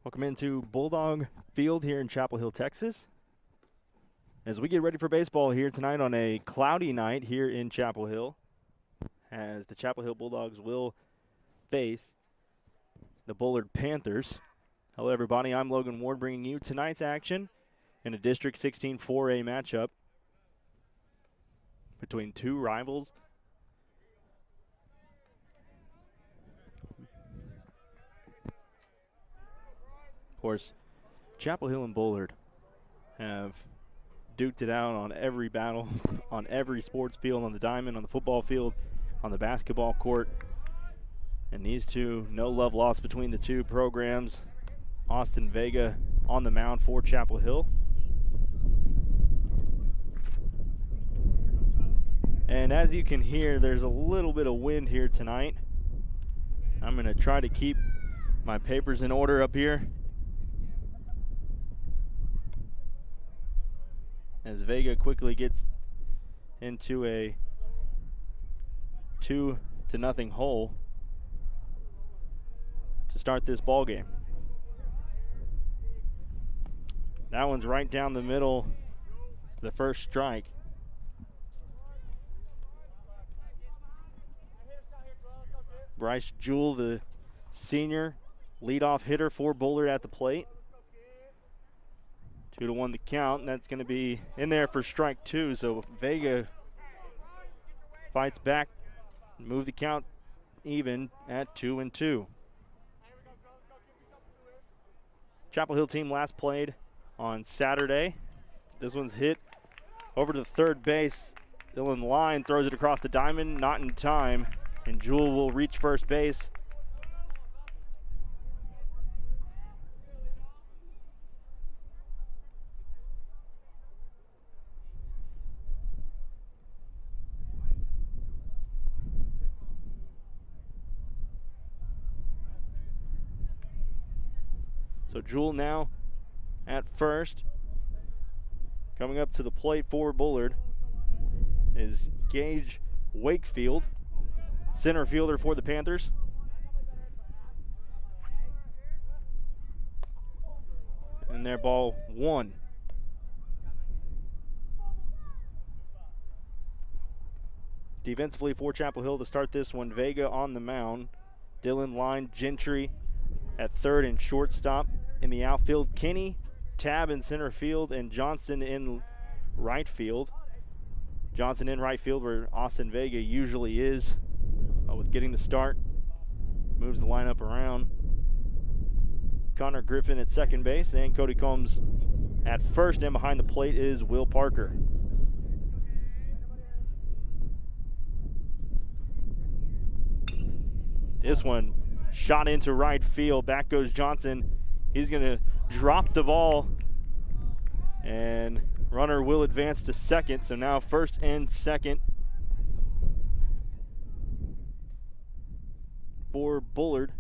Welcome into Bulldog Field here in Chapel Hill, Texas. As we get ready for baseball here tonight on a cloudy night here in Chapel Hill, as the Chapel Hill Bulldogs will face the Bullard Panthers. Hello everybody, I'm Logan Ward bringing you tonight's action in a District 16 4A matchup between two rivals. Of course, Chapel Hill and Bullard have duked it out on every battle, on every sports field, on the diamond, on the football field, on the basketball court. And these two, no love lost between the two programs. Austin Vega on the mound for Chapel Hill. And as you can hear, there's a little bit of wind here tonight. I'm going to try to keep my papers in order up here, as Vega quickly gets into a 2-0 hole to start this ball game. That one's right down the middle, the first strike. Bryce Jewell, the senior leadoff hitter for Bullard at the plate. 2-1 the count, and that's going to be in there for strike two. So Vega fights back, move the count even at 2-2. Chapel Hill team last played on Saturday. This one's hit over to third base. Dylan Line throws it across the diamond, not in time, and Jewell will reach first base. So Jewell now at first. Coming up to the plate for Bullard is Gage Wakefield, center fielder for the Panthers. And their ball one. Defensively for Chapel Hill to start this one, Vega on the mound. Dylan Line, Gentry at third and shortstop. In the outfield, Kenny, Tab in center field, and Johnson in right field. Johnson in right field where Austin Vega usually is. With getting the start, moves the lineup around. Connor Griffin at second base, and Cody Combs at first, and behind the plate is Will Parker. This one shot into right field. Back goes Johnson. He's going to drop the ball, and runner will advance to second. So now first and second for Bullard.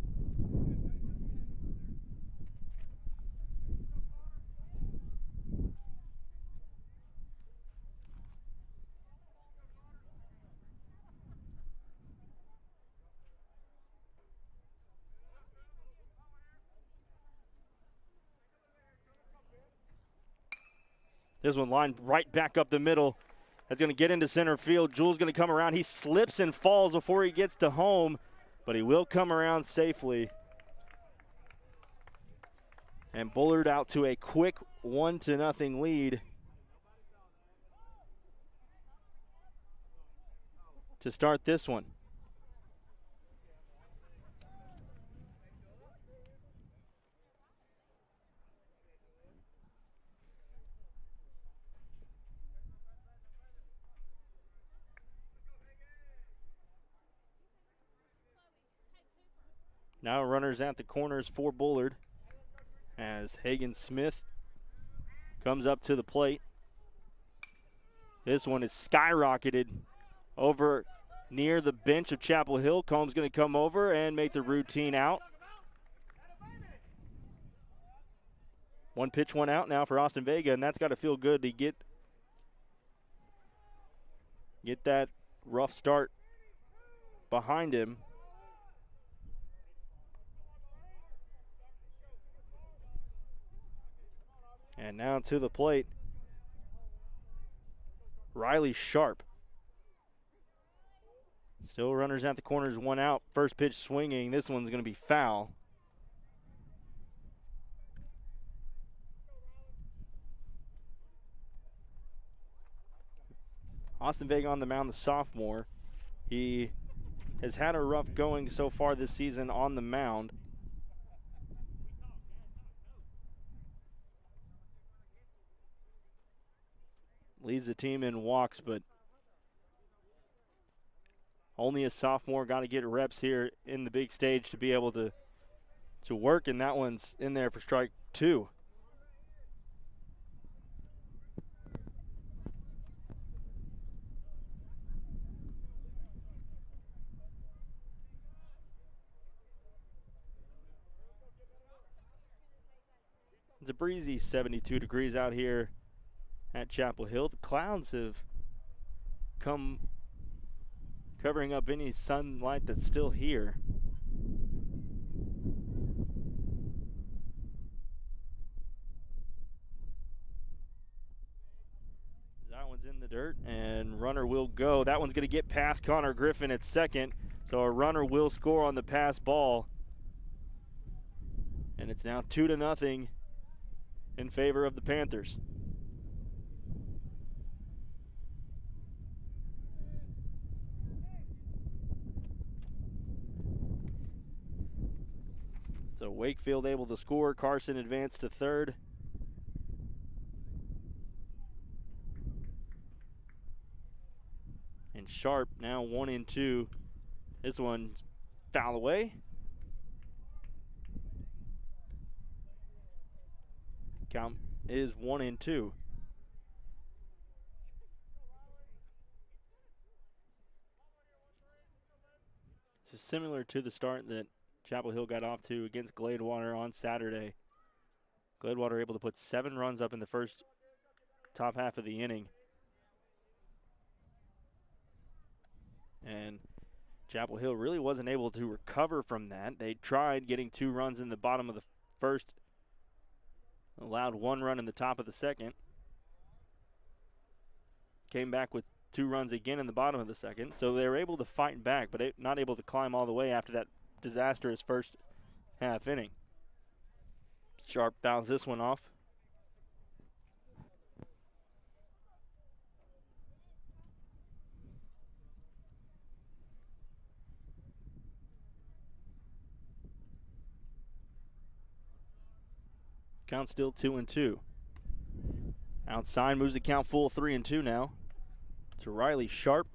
This one lined right back up the middle. That's going to get into center field. Jewell's going to come around. He slips and falls before he gets to home, but he will come around safely. And Bullard out to a quick 1-0 lead to start this one. Now runners at the corners for Bullard as Hagen Smith comes up to the plate. This one is skyrocketed over near the bench of Chapel Hill. Combs going to come over and make the routine out. One pitch, one out now for Austin Vega, and that's got to feel good to get that rough start behind him. And now to the plate, Riley Sharp. Still runners at the corners, one out. First pitch swinging. This one's going to be foul. Austin Vega on the mound, the sophomore. He has had a rough going so far this season on the mound. Leads the team in walks, but only a sophomore. Got to get reps here in the big stage to be able to work, and that one's in there for strike two. It's a breezy 72 degrees out here at Chapel Hill. The clouds have come covering up any sunlight that's still here. That one's in the dirt, and runner will go. That one's going to get past Connor Griffin at second, so a runner will score on the pass ball. And it's now 2-0 in favor of the Panthers. So Wakefield able to score. Carson advanced to third. And Sharp now 1-2. This one's foul away. Count is 1-2. This is similar to the start that Chapel Hill got off to against Gladewater on Saturday. Gladewater able to put 7 runs up in the first top half of the inning. And Chapel Hill really wasn't able to recover from that. They tried getting 2 runs in the bottom of the first, allowed 1 run in the top of the second. Came back with 2 runs again in the bottom of the second. So they were able to fight back, but not able to climb all the way after that disastrous first half inning. Sharp fouls this one off. Count still 2-2. Outside moves the count full 3-2 now. To Riley Sharp.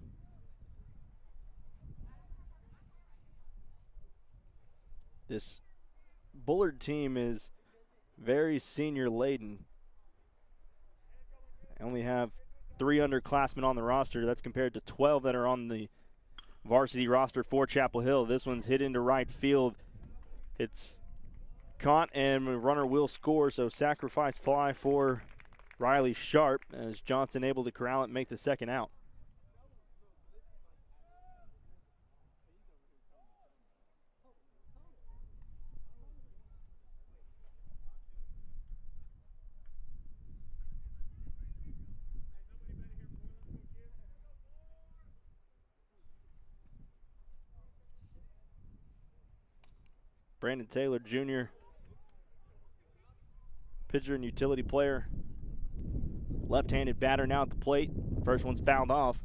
This Bullard team is very senior laden. They only have 3 underclassmen on the roster. That's compared to 12 that are on the varsity roster for Chapel Hill. This one's hit into right field. It's caught, and the runner will score, so sacrifice fly for Riley Sharp as Johnson able to corral it and make the second out. Brandon Taylor Jr., pitcher and utility player. Left-handed batter now at the plate. First one's fouled off.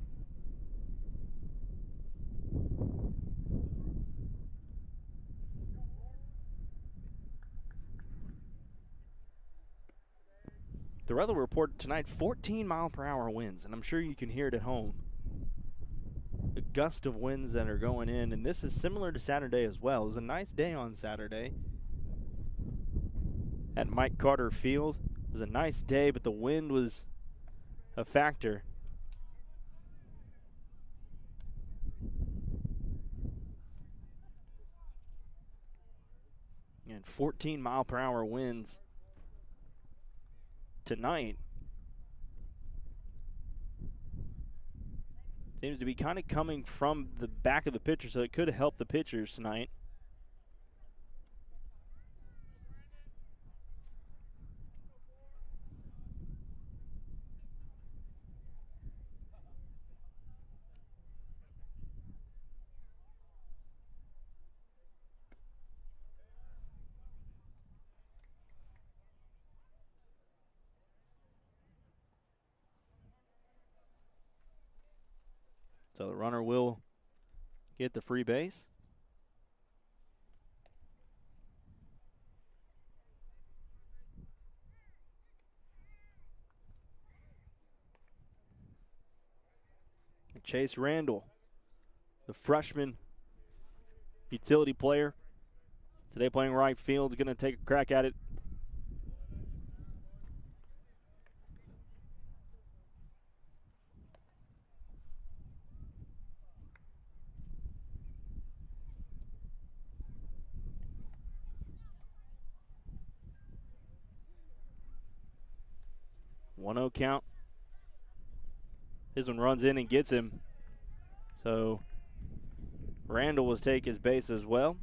The weather report tonight, 14-mile-per-hour winds, and I'm sure you can hear it at home. The gust of winds that are going in, and this is similar to Saturday as well. It was a nice day on Saturday at Mike Carter Field. It was a nice day, but the wind was a factor. And 14-mile-per-hour winds tonight. Seems to be kind of coming from the back of the pitcher, so it could help the pitchers tonight. So the runner will get the free base. Chase Randall, the freshman utility player, today playing right field, is going to take a crack at it. One-0 count. This one runs in and gets him. So Randall will take his base as well.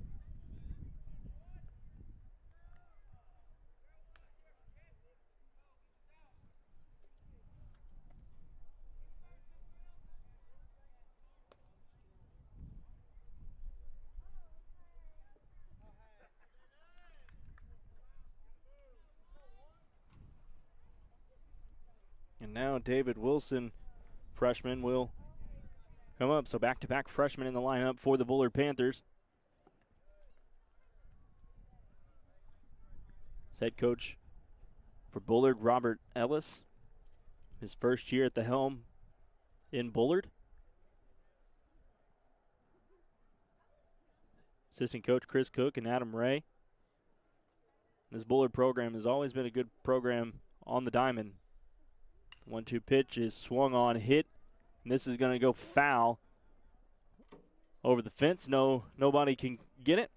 And now David Wilson, freshman, will come up. So back-to-back freshmen in the lineup for the Bullard Panthers. Head coach for Bullard, Robert Ellis. His first year at the helm in Bullard. Assistant coach Chris Cook and Adam Ray. This Bullard program has always been a good program on the diamond. 1-2 pitch is swung on, hit, and this is going to go foul over the fence. Nobody can get it.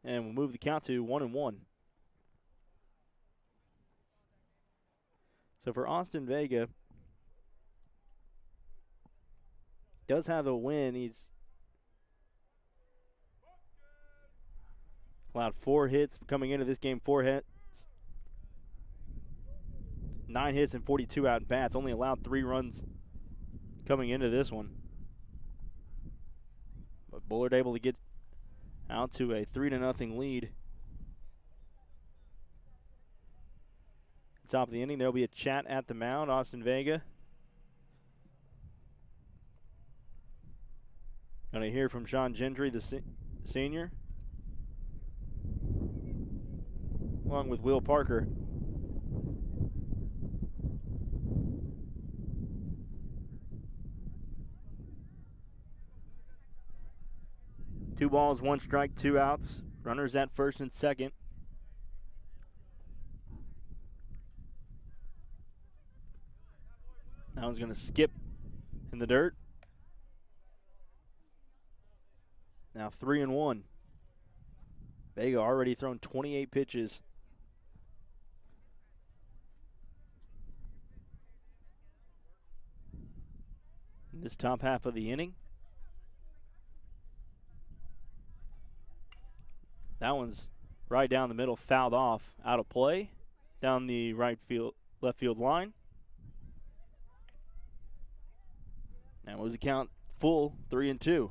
And we'll move the count to 1-1. So for Austin Vega, does have a win. He's allowed 4 hits coming into this game, 4 hits. 9 hits and 42 out bats. Only allowed 3 runs coming into this one. But Bullard able to get out to a 3-0 lead. Top of the inning, there'll be a chat at the mound. Austin Vega going to hear from Sean Gentry, the senior, along with Will Parker. Two balls, 1 strike, 2 outs. Runners at first and second. That one's going to skip in the dirt. Now 3-1. Vega already thrown 28 pitches. In this top half of the inning. That one's right down the middle, fouled off, out of play, down the left field line. Now was the count full, 3-2.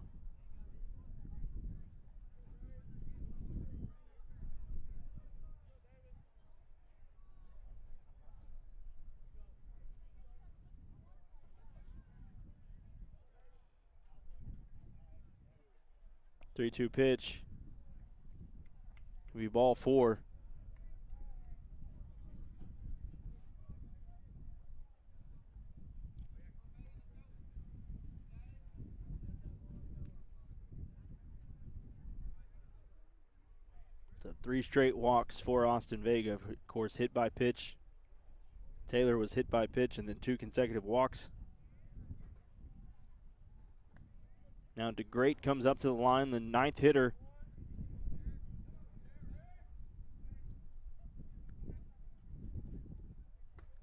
Three-two pitch. It'll be ball 4. So 3 straight walks for Austin Vega. Of course, hit by pitch. Taylor was hit by pitch, and then 2 consecutive walks. Now DeGreat comes up to the line, the 9th hitter.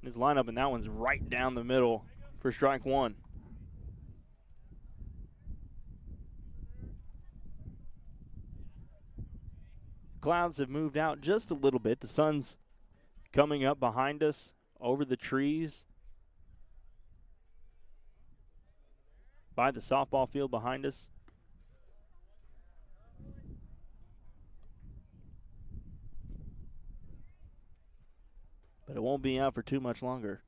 His lineup, and that one's right down the middle for strike 1. Clouds have moved out just a little bit. The sun's coming up behind us over the trees by the softball field behind us. But it won't be out for too much longer.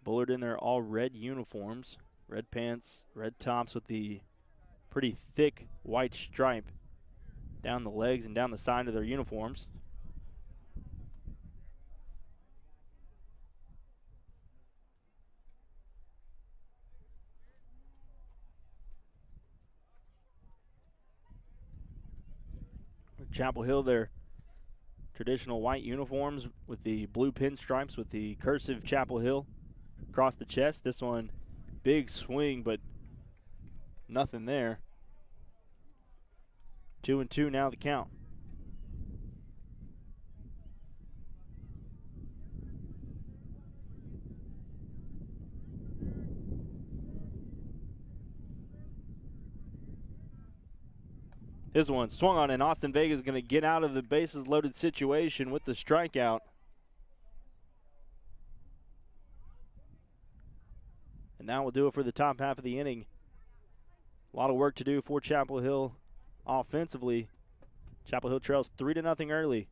Bullard in their all red uniforms, red pants, red tops with the pretty thick white stripe down the legs and down the side of their uniforms. Chapel Hill, their traditional white uniforms with the blue pinstripes with the cursive Chapel Hill across the chest. This one, big swing, but nothing there. 2-2 now the count. This one swung on, and Austin Vega is going to get out of the bases loaded situation with the strikeout. And that will do it for the top half of the inning. A lot of work to do for Chapel Hill offensively. Chapel Hill trails 3-0 early.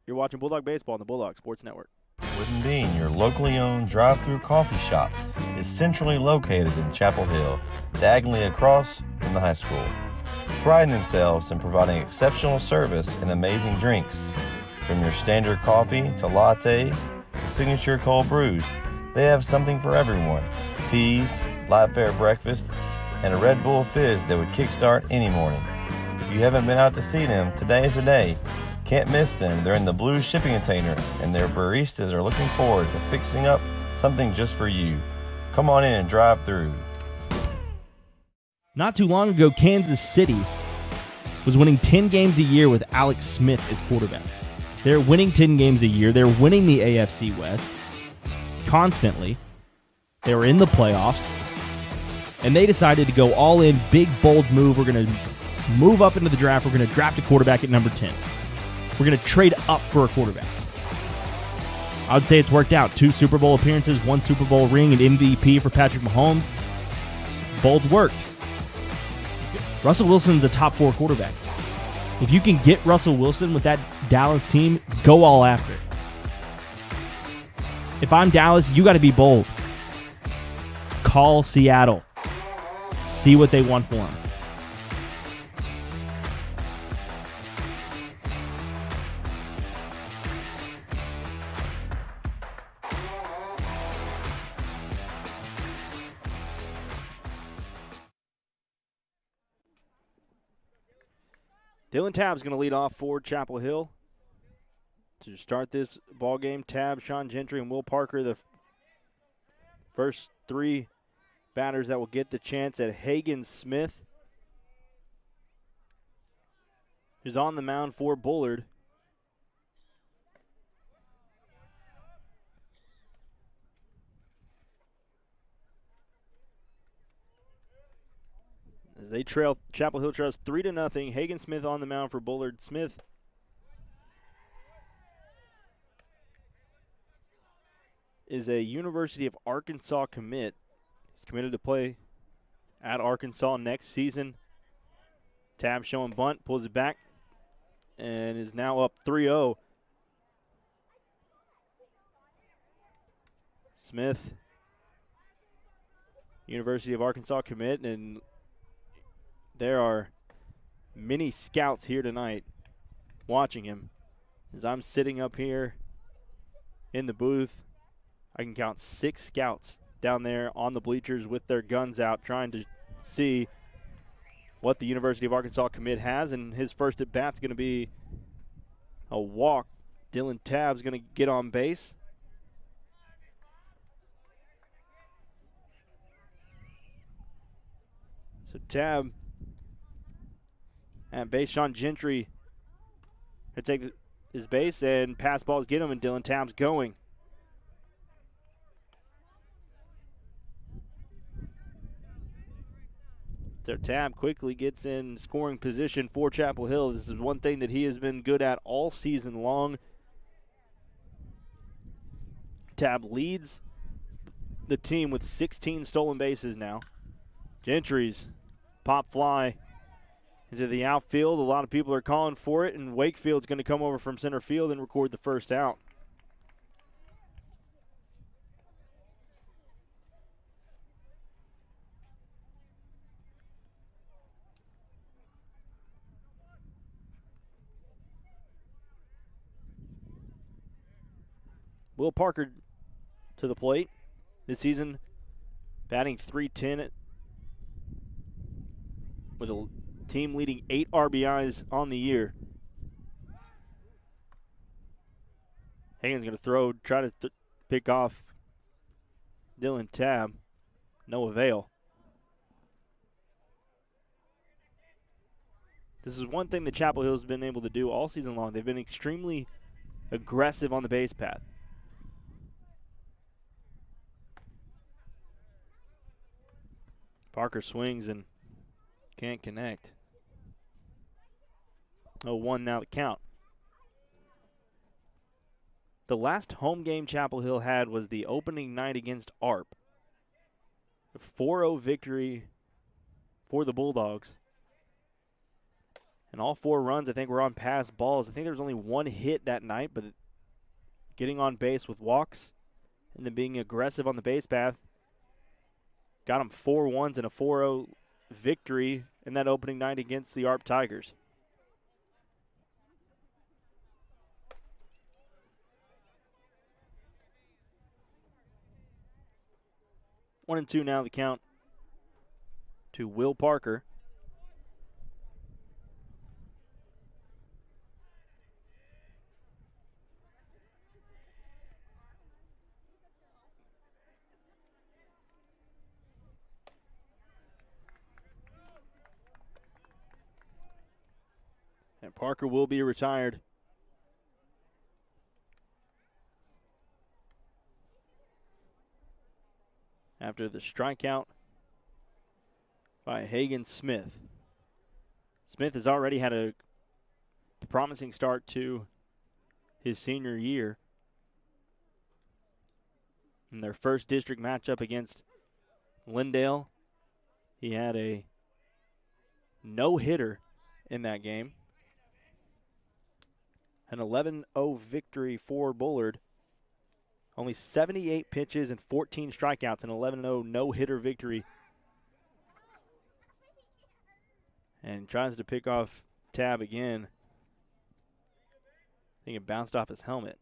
You're watching Bulldog Baseball on the Bulldog Sports Network. Wooden Bean, your locally owned drive-through coffee shop, is centrally located in Chapel Hill, diagonally across from the high school. Priding themselves in providing exceptional service and amazing drinks. From your standard coffee to lattes to signature cold brews, they have something for everyone. Teas, light fare breakfast, and a Red Bull fizz that would kickstart any morning. If you haven't been out to see them, today is the day. Can't miss them. They're in the blue shipping container, and their baristas are looking forward to fixing up something just for you. Come on in and drive through. Not too long ago, Kansas City was winning 10 games a year with Alex Smith as quarterback. They're winning 10 games a year. They're winning the AFC West constantly. They were in the playoffs. And they decided to go all in, big, bold move. We're going to move up into the draft. We're going to draft a quarterback at number 10. We're going to trade up for a quarterback. I would say it's worked out. 2 Super Bowl appearances, 1 Super Bowl ring, and MVP for Patrick Mahomes. Bold work. Russell Wilson's a top 4 quarterback. If you can get Russell Wilson with that Dallas team, go all after it. If I'm Dallas, you got to be bold. Call Seattle. See what they want for him. Dylan Tabb's going to lead off for Chapel Hill. To start this ball game, Tabb, Sean Gentry, and Will Parker, the first 3 batters that will get the chance at Hagen Smith, who's on the mound for Bullard. As they trail, Chapel Hill trails 3-0. Hagen Smith on the mound for Bullard. Smith is a University of Arkansas commit. He's committed to play at Arkansas next season. Tabb showing bunt, pulls it back, and is now up 3-0. Smith, University of Arkansas commit, and there are many scouts here tonight watching him. As I'm sitting up here in the booth, I can count 6 scouts down there on the bleachers with their guns out trying to see what the University of Arkansas commit has, and his first at bat's going to be a walk. Dylan Tabb's going to get on base. So Tabb at base. Sean Gentry to take his base, and pass balls get him, and Dylan Tabb's going. So Tabb quickly gets in scoring position for Chapel Hill. This is one thing that he has been good at all season long. Tabb leads the team with 16 stolen bases now. Gentry's pop fly into the outfield. A lot of people are calling for it, and Wakefield's going to come over from center field and record the first out. Will Parker to the plate. This season, batting .310 with a team leading 8 RBIs on the year. Hagen's going to throw, try to pick off Dylan Tabb. No avail. This is one thing that Chapel Hill's been able to do all season long. They've been extremely aggressive on the base path. Parker swings and can't connect. 0-1 now the count. The last home game Chapel Hill had was the opening night against ARP. A 4-0 victory for the Bulldogs. And all 4 runs, I think, were on pass balls. I think there was only 1 hit that night, but getting on base with walks and then being aggressive on the base path got them 4 1s and a 4-0 victory in that opening night against the ARP Tigers. One and two now the count to Will Parker. And Parker will be retired. After the strikeout by Hagen Smith. Smith has already had a promising start to his senior year. In their first district matchup against Lindale, he had a no-hitter in that game. An 11-0 victory for Bullard. Only 78 pitches and 14 strikeouts, an 11-0 no-hitter victory. And tries to pick off Tabb again. I think it bounced off his helmet.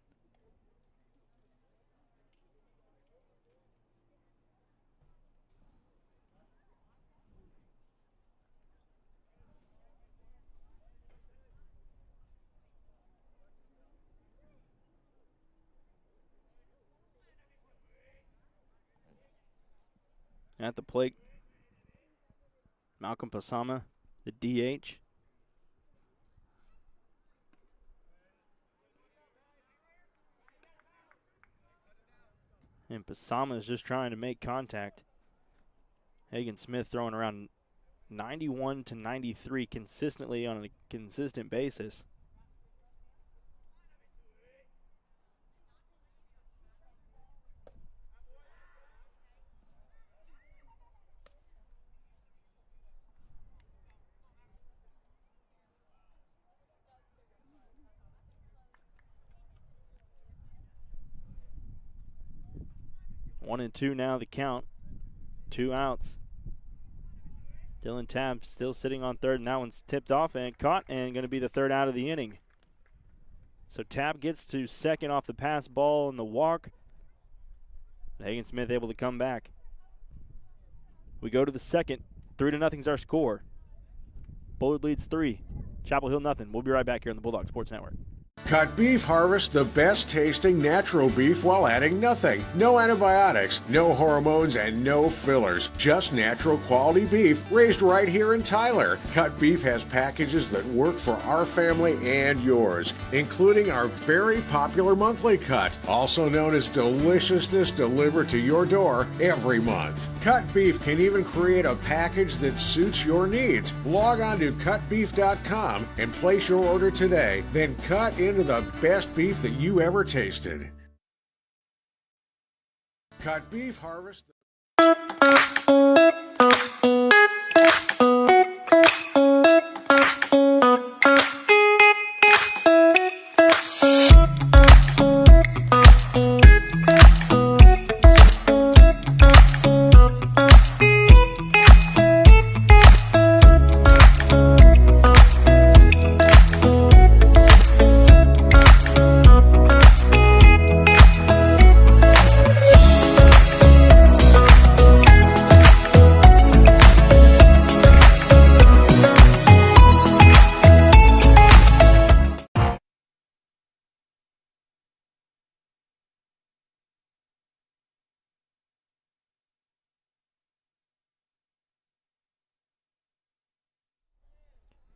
At the plate, Malcolm Pasama, the DH. And Pasama is just trying to make contact. Hagen Smith throwing around 91 to 93 consistently on a consistent basis. One and two now the count. 2 outs. Dylan Tabb still sitting on third, and that one's tipped off and caught, and going to be the third out of the inning. So Tabb gets to second off the pass ball and the walk. Hagen Smith able to come back. We go to the second. 3-0 is our score. Bullard leads 3. Chapel Hill nothing. We'll be right back here on the Bulldog Sports Network. Cut Beef harvests the best tasting natural beef while adding nothing. No antibiotics, no hormones, and no fillers. Just natural quality beef raised right here in Tyler. Cut Beef has packages that work for our family and yours, including our very popular monthly cut, also known as Deliciousness, delivered to your door every month. Cut Beef can even create a package that suits your needs. Log on to cutbeef.com and place your order today. Then cut into the best beef that you ever tasted. Cut Beef harvest.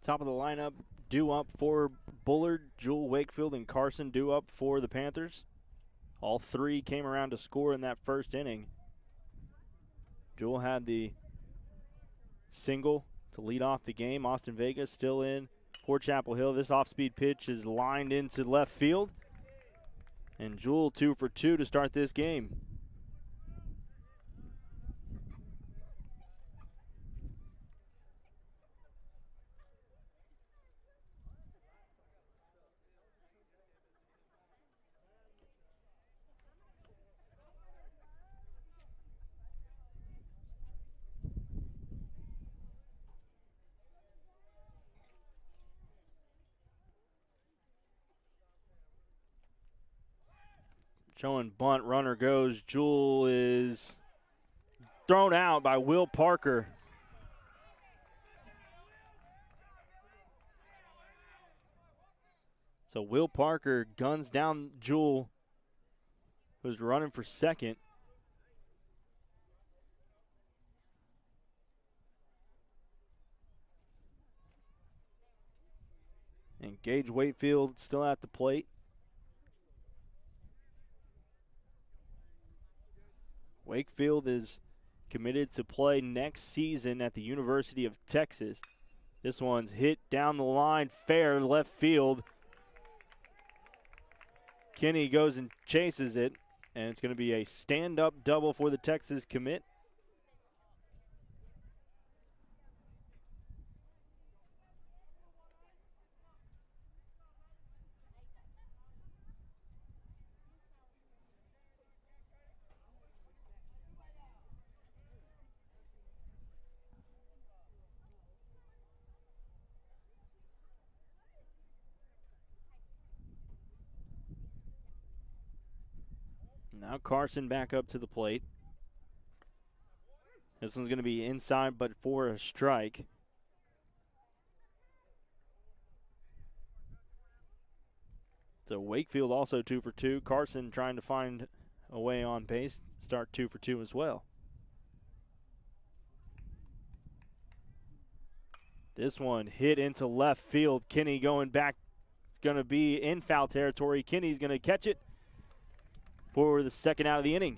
Top of the lineup, due up for Bullard, Jewel, Wakefield, and Carson due up for the Panthers. All three came around to score in that first inning. Jewel had the single to lead off the game. Austin Vega still in for Chapel Hill. This off-speed pitch is lined into left field. And Jewel 2 for 2 to start this game. Showing bunt, runner goes. Jewel is thrown out by Will Parker. So Will Parker guns down Jewel, who's running for second. And Gage Wakefield still at the plate. Wakefield is committed to play next season at the University of Texas. This one's hit down the line, fair left field. Kinney goes and chases it, and it's going to be a stand-up double for the Texas commit. Now Carson back up to the plate. This one's going to be inside, but for a strike. So Wakefield also 2 for 2. Carson trying to find a way on base. Start 2 for 2 as well. This one hit into left field. Kinney going back. It's going to be in foul territory. Kinney's going to catch it for the second out of the inning.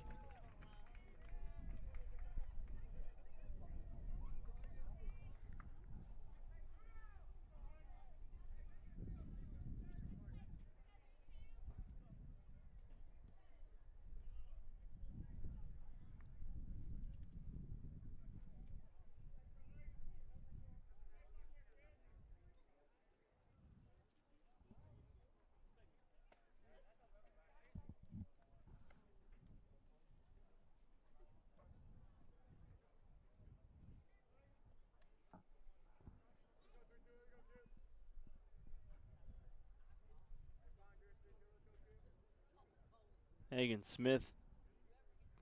Hagen Smith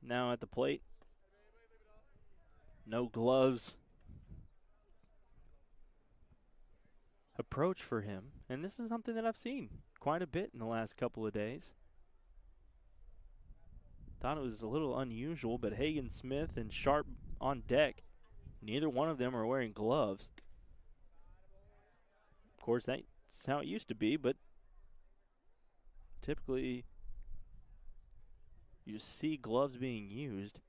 now at the plate. No gloves. Approach for him. And this is something that I've seen quite a bit in the last couple of days. Thought it was a little unusual, but Hagen Smith and Sharp on deck. Neither one of them are wearing gloves. Of course, that's how it used to be, but typically you see gloves being used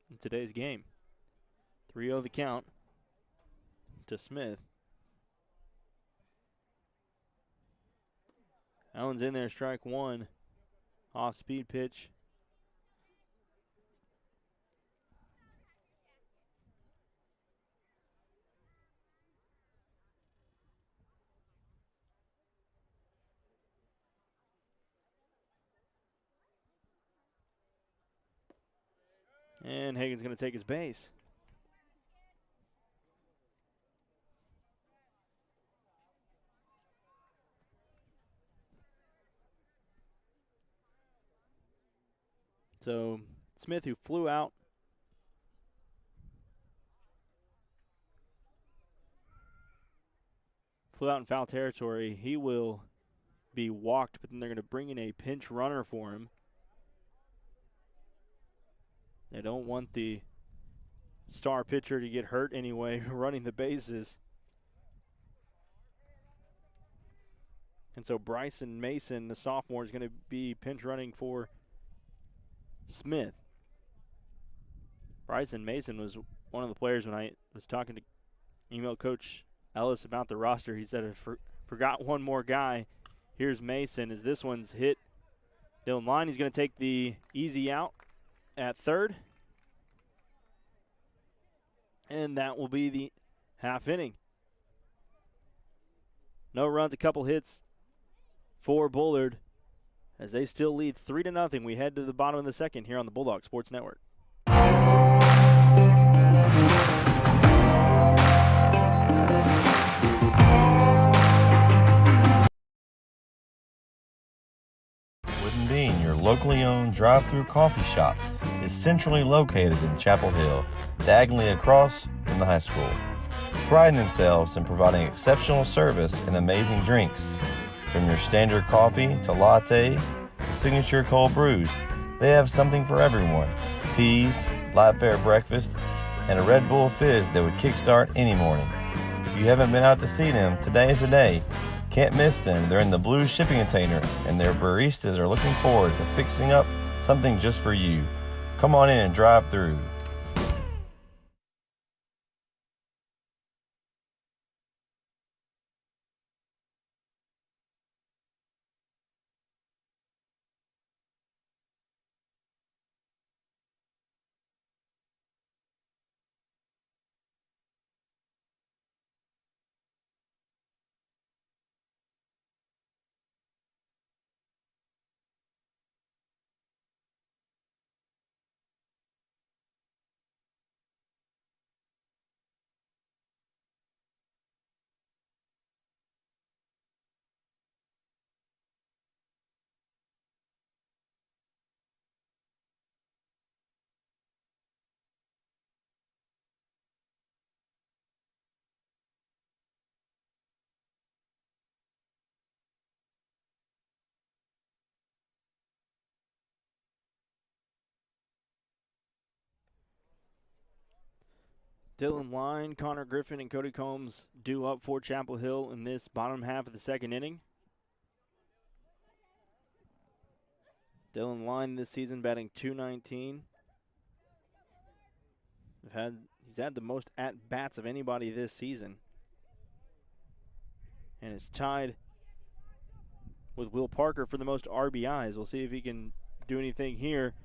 in today's game. 3-0 the count to Smith. Allen's in there, strike one. Off-speed pitch. And Hagen's going to take his base. So Smith, who flew out in foul territory, he will be walked, but then they're going to bring in a pinch runner for him. They don't want the star pitcher to get hurt anyway, running the bases. And so Bryson Mason, the sophomore, is going to be pinch running for Smith. Bryson Mason was one of the players when I was talking to email Coach Ellis about the roster. He said, I forgot one more guy. Here's Mason as this one's hit. Dylan Line, he's going to take the easy out at third. And that will be the half inning. No runs, a couple hits for Bullard as they still lead 3-0. We head to the bottom of the second here on the Bulldog Sports Network. Wooden Bean, your locally owned drive-through coffee shop, is centrally located in Chapel Hill, diagonally across from the high school. Priding themselves in providing exceptional service and amazing drinks. From your standard coffee to lattes to signature cold brews, they have something for everyone. Teas, light fare breakfast, and a Red Bull fizz that would kickstart any morning. If you haven't been out to see them, today is the day. Can't miss them. They're in the blue shipping container, and their baristas are looking forward to fixing up something just for you. Come on in and drive through. Dylan Line, Connor Griffin, and Cody Combs due up for Chapel Hill in this bottom half of the second inning. Dylan Line this season batting .219. He's had the most at-bats of anybody this season. And is tied with Will Parker for the most RBIs. We'll see if he can do anything here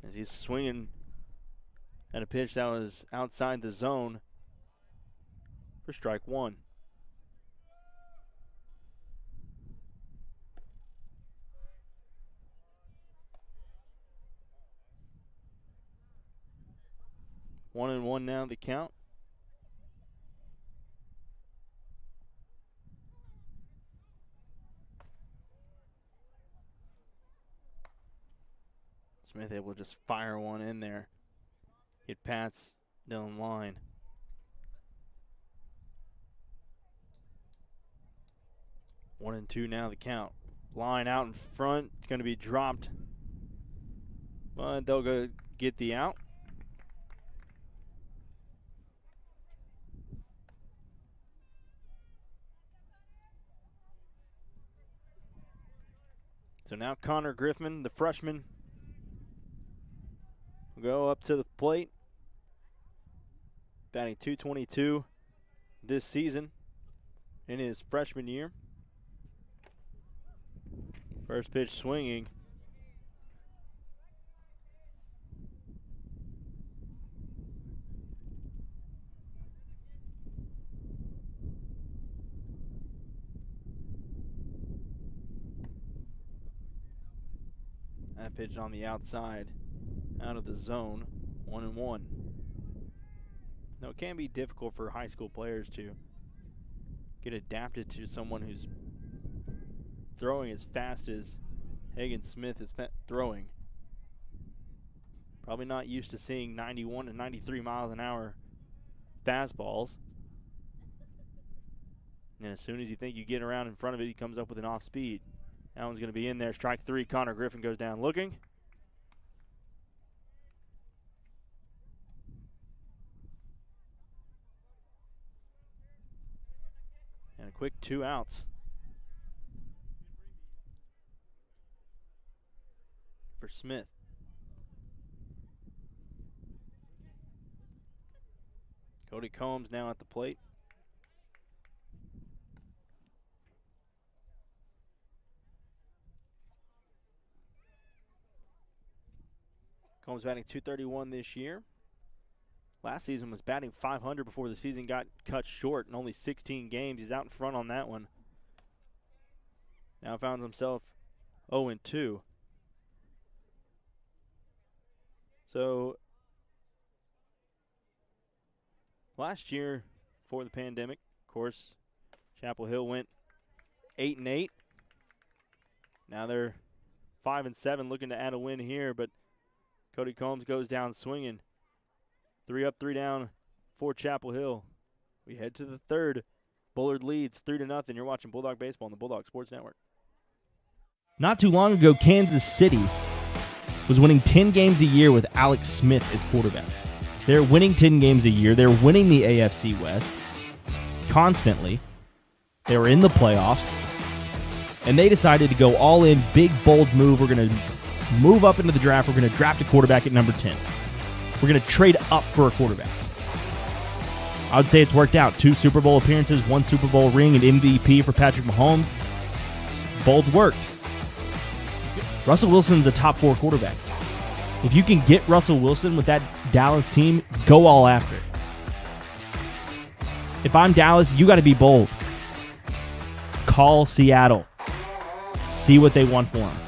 as he's swinging at a pitch that was outside the zone for strike one. One and one now the count. Smith able to just fire one in there. It pats Dylan Line. One and two now the count. Line out in front. It's going to be dropped. But they'll go get the out. So now Connor Griffin, the freshman, will go up to the plate. Batting .222 this season in his freshman year. First pitch swinging. That pitch on the outside, out of the zone, 1-1. Now, it can be difficult for high school players to get adapted to someone who's throwing as fast as Hagen Smith is throwing. Probably not used to seeing 91 to 93 miles an hour fastballs. And as soon as you think you get around in front of it, he comes up with an off speed. That one's going to be in there. Strike three. Connor Griffin goes down looking. And a quick 2 outs for Smith. Cody Combs now at the plate. Combs batting .231 this year. Last season was batting .500 before the season got cut short in only 16 games. He's out in front on that one. Now finds himself 0-2. So last year, before the pandemic, of course, Chapel Hill went 8-8. Now they're 5-7, looking to add a win here, but Cody Combs goes down swinging. 3 up, 3 down for Chapel Hill. We head to the third. Bullard leads 3-0. You're watching Bulldog Baseball on the Bulldog Sports Network. Not too long ago, Kansas City was winning 10 games a year with Alex Smith as quarterback. They're winning 10 games a year. They're winning the AFC West constantly. They were in the playoffs. And they decided to go all in, big, bold move. We're going to move up into the draft. We're going to draft a quarterback at number 10. We're going to trade up for a quarterback. I would say it's worked out. 2 Super Bowl appearances, 1 Super Bowl ring, and MVP for Patrick Mahomes. Bold worked. Russell Wilson's a top 4 quarterback. If you can get Russell Wilson with that Dallas team, go all after it. If I'm Dallas, you got to be bold. Call Seattle. See what they want for him.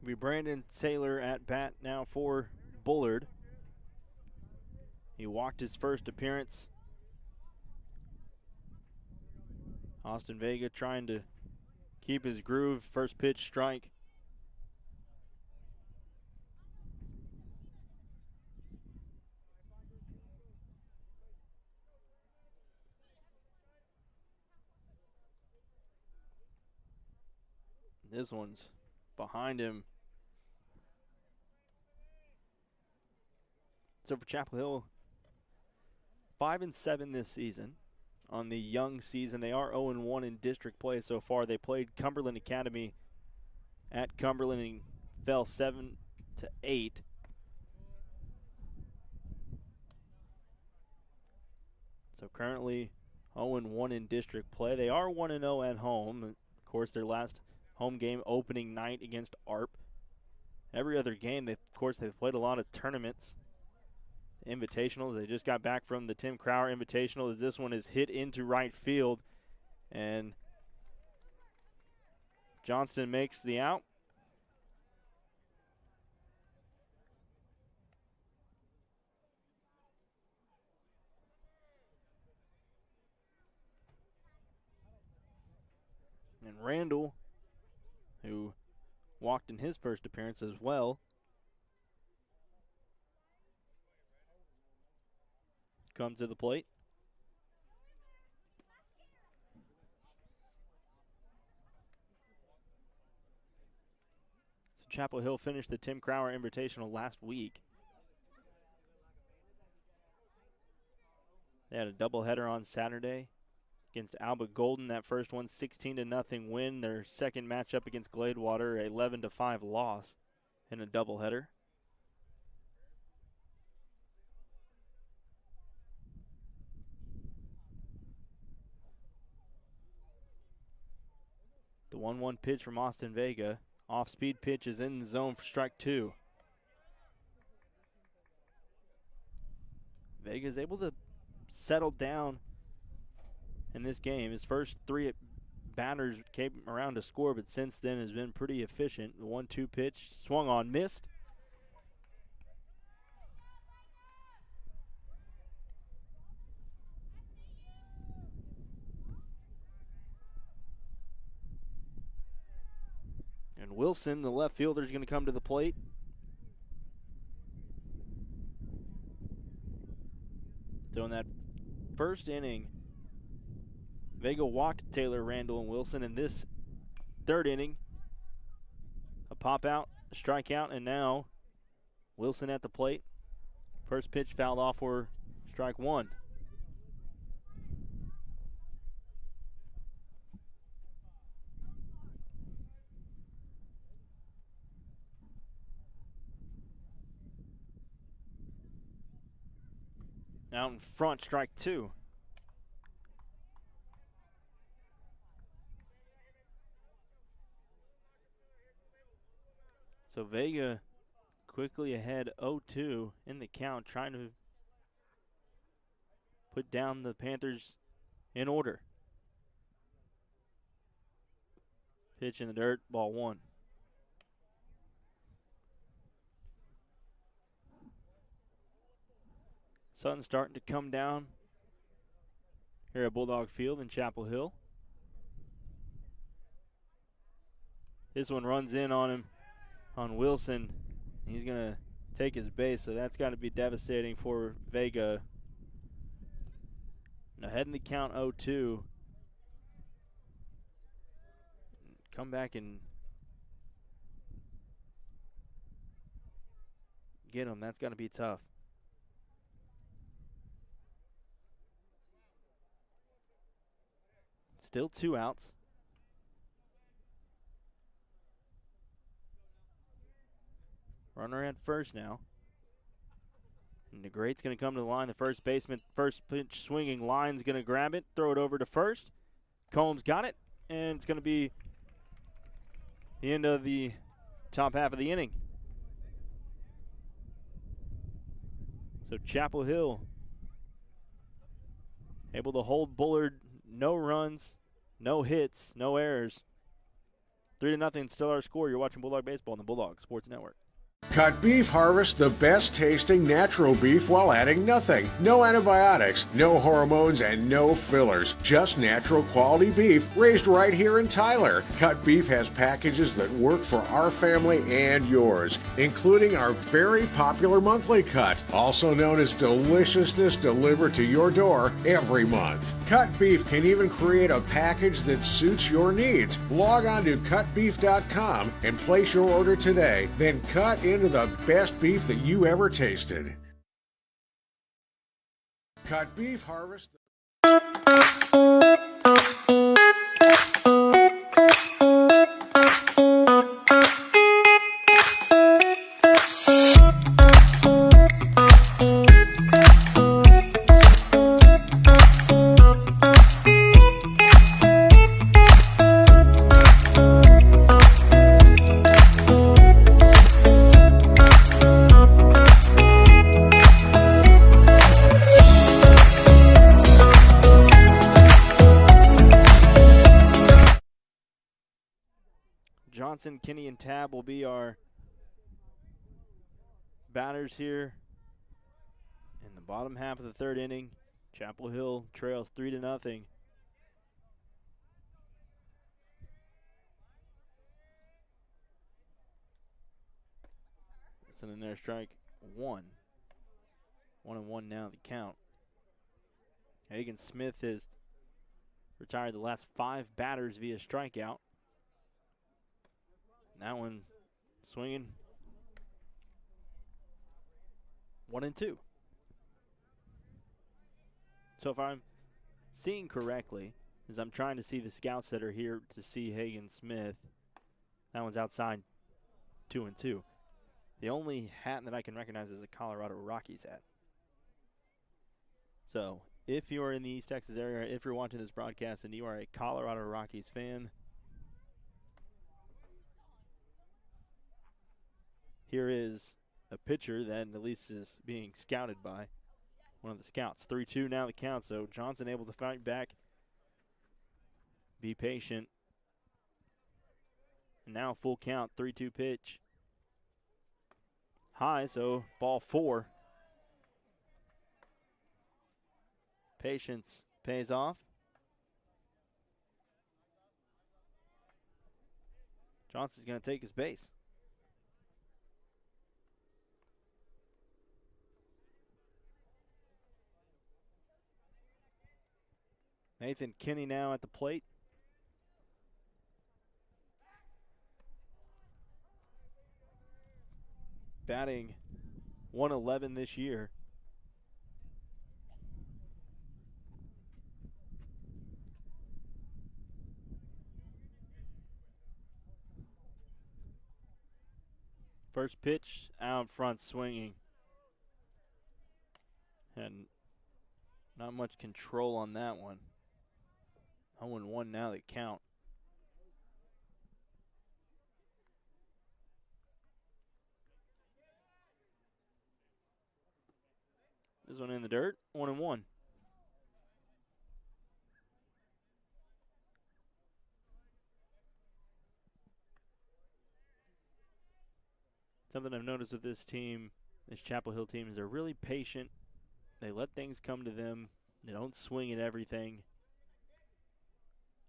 It'll be Brandon Taylor at bat now for Bullard. He walked his first appearance. Austin Vega trying to keep his groove. First pitch strike. This one's behind him. So for Chapel Hill, 5-7 this season. On the young season, they are 0-1 in district play so far. They played Cumberland Academy at Cumberland and fell 7-8. So currently 0-1 in district play. They are 1-0 at home. Of course, their last home game opening night against ARP. Every other game, they've played a lot of tournaments, invitationals. They just got back from the Tim Crowder Invitational as this one is hit into right field. And Johnston makes the out. And Randall, who walked in his first appearance as well, comes to the plate. So Chapel Hill finished the Tim Crowder Invitational last week. They had a doubleheader on Saturday against Alba Golden. That first one, 16-0 win. Their second matchup against Gladewater, 11-5 loss in a doubleheader. The 1-1 pitch from Austin Vega. Off-speed pitch is in the zone for strike 2. Vega is able to settle down in this game. His first 3 batters came around to score, but since then has been pretty efficient. The 1-2 pitch swung on, missed. And Wilson, the left fielder, is going to come to the plate. So in that first inning, Vega walked Taylor, Randall, and Wilson. In this third inning, a pop out, a strikeout, and now Wilson at the plate. First pitch fouled off for strike one. Out in front, strike two. So Vega quickly ahead 0-2 in the count, trying to put down the Panthers in order. Pitch in the dirt, ball one. Sun's starting to come down here at Bulldog Field in Chapel Hill. This one runs in on him, on Wilson. He's going to take his base, so that's got to be devastating for Vega. And ahead in the count 0-2. Come back and get him. That's got to be tough. Still 2 outs. Runner at first now. And DeGreat's going to come to the line. The first baseman, first pitch swinging line's going to grab it, throw it over to first. Combs got it, and it's going to be the end of the top half of the inning. So Chapel Hill able to hold Bullard, no runs, no hits, no errors. 3-0, still our score. You're watching Bulldog Baseball on the Bulldog Sports Network. Cut Beef harvests the best tasting natural beef while adding nothing. No antibiotics, no hormones, and no fillers. Just natural quality beef raised right here in Tyler. Cut Beef has packages that work for our family and yours, including our very popular monthly cut, also known as Deliciousness, delivered to your door every month. Cut Beef can even create a package that suits your needs. Log on to cutbeef.com and place your order today. Then cut into the best beef that you ever tasted. Cut Beef harvest. Johnson, Kinney, and Tab will be our batters here in the bottom half of the third inning. Chapel Hill trails 3-0. So in there, strike one. 1-1 now the count. Hagen Smith has retired the last 5 batters via strikeout. That one swinging 1-2. So if I'm seeing correctly, as I'm trying to see the scouts that are here to see Hagen Smith, that one's outside 2-2. The only hat that I can recognize is a Colorado Rockies hat. So if you are in the East Texas area, if you're watching this broadcast and you are a Colorado Rockies fan, here is a pitcher that at least is being scouted by one of the scouts. 3-2 now the count, so Johnson able to fight back, be patient. And now full count, 3-2 pitch. High, so ball 4. Patience pays off. Johnson's going to take his base. Nathan Kinney now at the plate. Batting .111 this year. First pitch out in front swinging. And not much control on that one. 0-1 now the count. This one in the dirt, 1-1. Something I've noticed with this team, this Chapel Hill team, is they're really patient. They let things come to them. They don't swing at everything.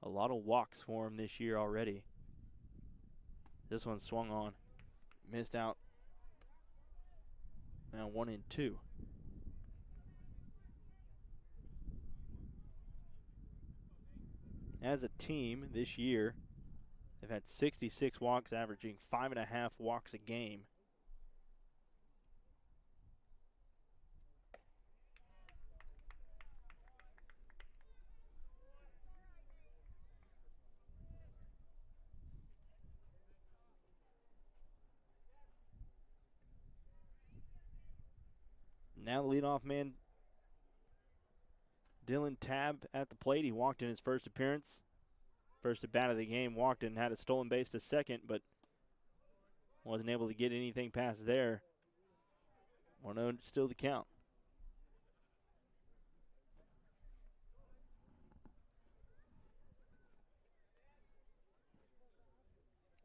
A lot of walks for him this year already. This one swung on. Missed out. Now 1-2. As a team this year, they've had 66 walks, averaging 5.5 walks a game. Now the leadoff man, Dylan Tabb at the plate. He walked in his first appearance. First at bat of the game, walked in, had a stolen base to second, but wasn't able to get anything past there. 1-0 still the count.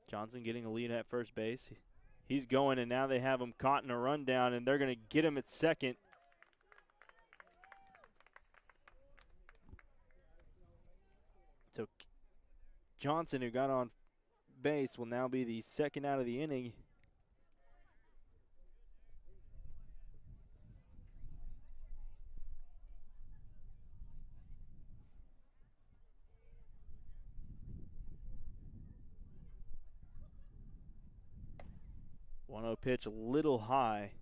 Johnson getting a lead at first base. He's going, and now they have him caught in a rundown, and they're going to get him at second. So Johnson, who got on base, will now be the second out of the inning. Pitch a little high.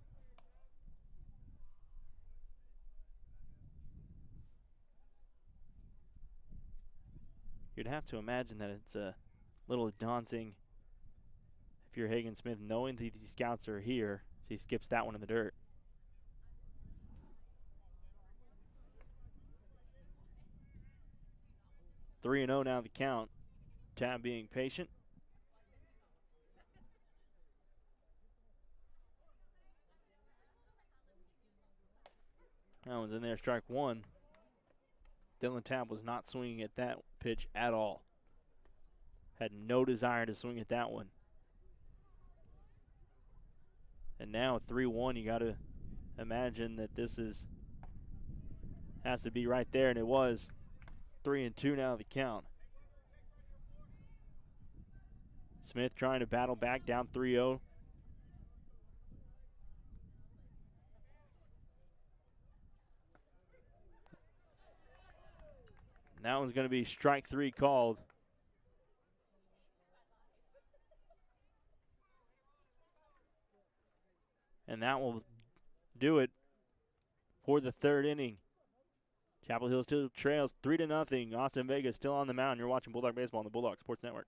You'd have to imagine that it's a little daunting if you're Hagen Smith, knowing that these scouts are here. So he skips that one in the dirt. Three and 0 now the count. Tabb being patient. That one's in there, strike one. Dylan Tabb was not swinging at that pitch at all. Had no desire to swing at that one. And now 3-1, you got to imagine that this has to be right there, and it was. 3-2 now the count. Smith trying to battle back, down 3-0. That one's going to be strike three called. And that will do it for the third inning. Chapel Hill still trails 3-0. Austin Vega still on the mound. You're watching Bulldog Baseball on the Bulldog Sports Network.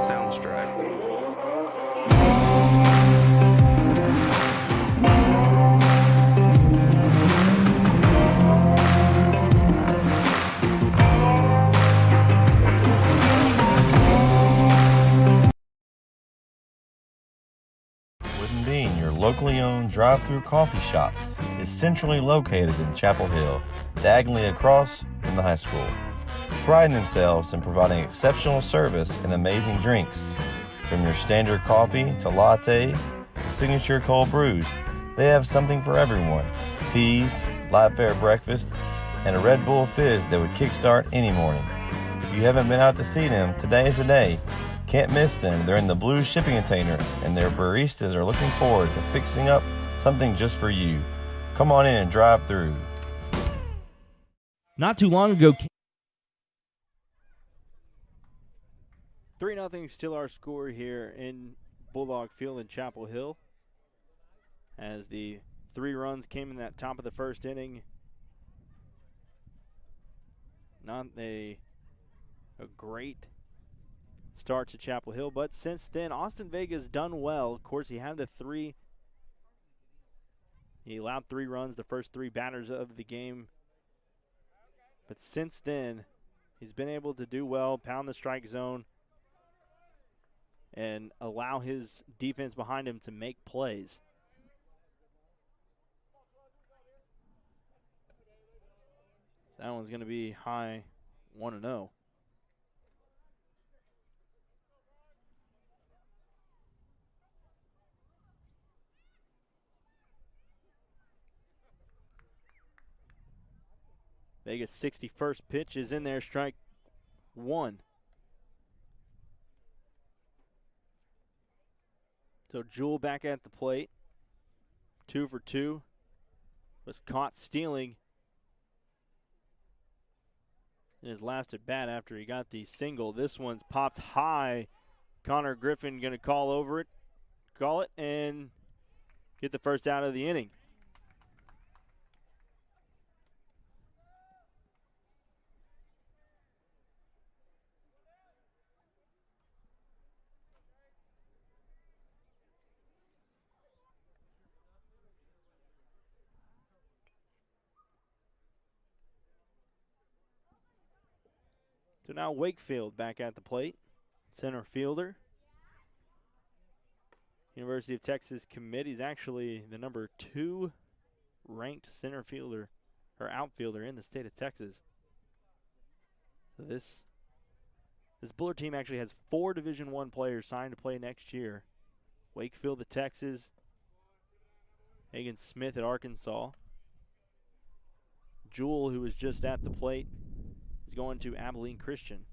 Sound strike. Locally owned drive-through coffee shop is centrally located in Chapel Hill, diagonally across from the high school. Priding themselves in providing exceptional service and amazing drinks. From your standard coffee to lattes to signature cold brews, They have something for everyone. Teas, live fare breakfast, and a Red Bull Fizz that would kickstart any morning. If you haven't been out to see them, today is the day. Can't miss them. They're in the blue shipping container, and their baristas are looking forward to fixing up something just for you. Come on in and drive through. Not too long ago, 3-0 still our score here in Bulldog Field in Chapel Hill, as the 3 runs came in that top of the first inning. Not a great start to Chapel Hill, but since then, Austin Vega's done well. Of course, he had the 3. He allowed 3 runs the first 3 batters of the game. But since then, he's been able to do well, pound the strike zone, and allow his defense behind him to make plays. That one's going to be high 1-0. Vega's 61st pitch is in there, strike 1. So Jewell back at the plate. 2 for 2. Was caught stealing in his last at bat after he got the single. This one's popped high. Connor Griffin going to call it, and get the first out of the inning. So now Wakefield back at the plate, center fielder. University of Texas commit. He's actually the number 2 ranked center fielder or outfielder in the state of Texas. So this Bullard team actually has 4 Division I players signed to play next year. Wakefield at Texas, Hagan Smith at Arkansas. Jewell, who was just at the plate, is going to Abilene Christian.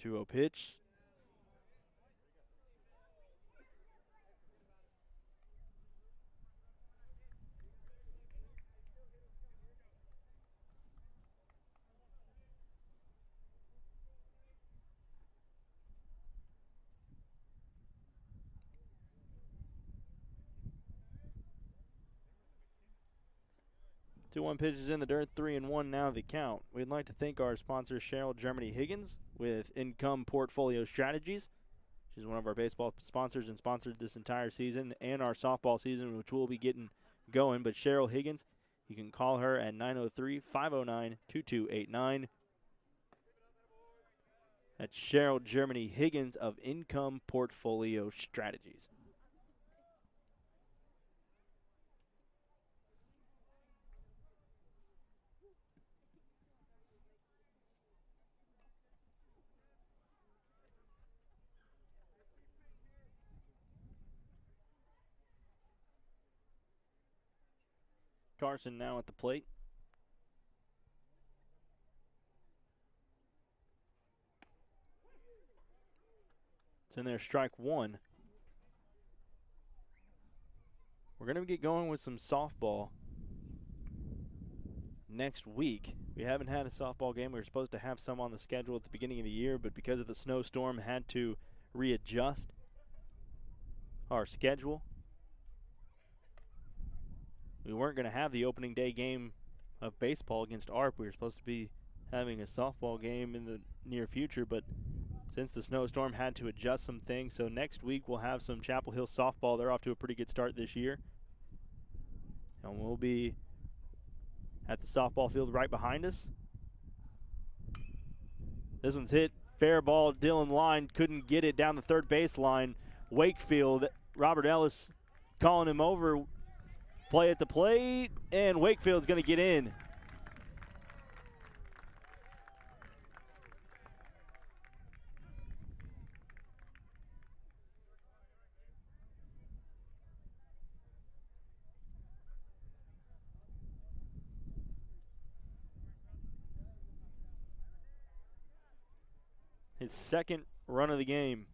2-0 pitch. Two-one pitch is in the dirt, 3-1 now the count. We'd like to thank our sponsor, Cheryl Germany Higgins, with Income Portfolio Strategies. She's one of our baseball sponsors and sponsored this entire season and our softball season, which we'll be getting going. But Cheryl Higgins, you can call her at 903-509-2289. That's Cheryl Germany Higgins of Income Portfolio Strategies. Carson now at the plate. It's in there, strike 1. We're going to get going with some softball next week. We haven't had a softball game. We were supposed to have some on the schedule at the beginning of the year, but because of the snowstorm, had to readjust our schedule. We weren't going to have the opening day game of baseball against ARP. We were supposed to be having a softball game in the near future, but since the snowstorm, had to adjust some things. So next week we'll have some Chapel Hill softball. They're off to a pretty good start this year. And we'll be at the softball field right behind us. This one's hit. Fair ball. Dylan Line couldn't get it down the third base line. Wakefield, Robert Ellis calling him over. Play at the plate, and Wakefield's going to get in. his second run of the game.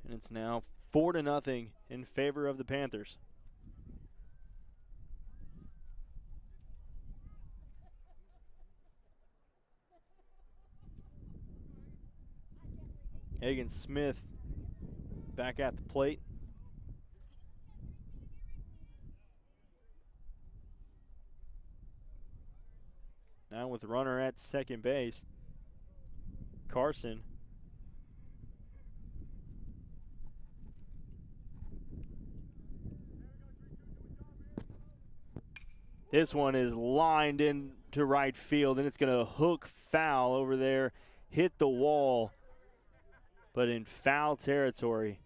And it's now 4-0 in favor of the Panthers. Hagen Smith back at the plate. Now with the runner at second base, Carson. This one is lined into right field, and it's going to hook foul over there, hit the wall, but in foul territory.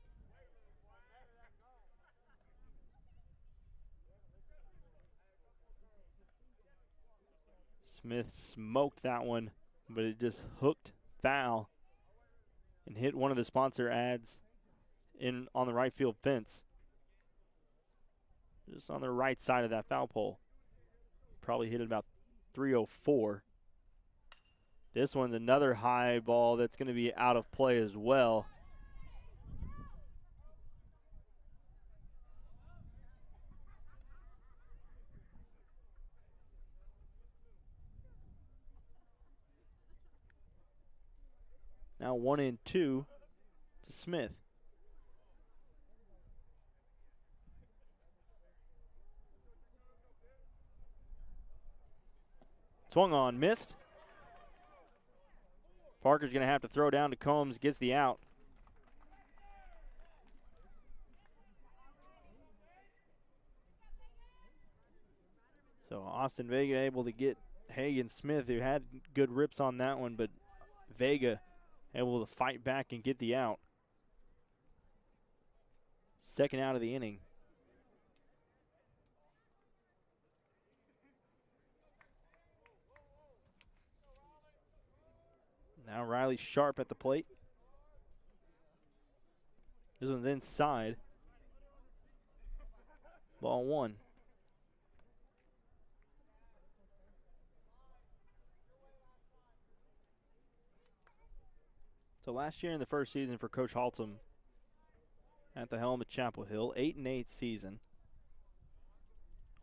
Smith smoked that one, but it just hooked foul and hit one of the sponsor ads in on the right field fence. Just on the right side of that foul pole. Probably hit it about 304. This one's another high ball that's going to be out of play as well. Now 1-2 to Smith. Swung on, missed. Parker's going to have to throw down to Combs, gets the out. So Austin Vega able to get Hagen Smith, who had good rips on that one, but Vega able to fight back and get the out. Second out of the inning. Now Riley Sharp at the plate. This one's inside. Ball one. So last year in the first season for Coach Haltom at the helm at Chapel Hill, 8-8 season.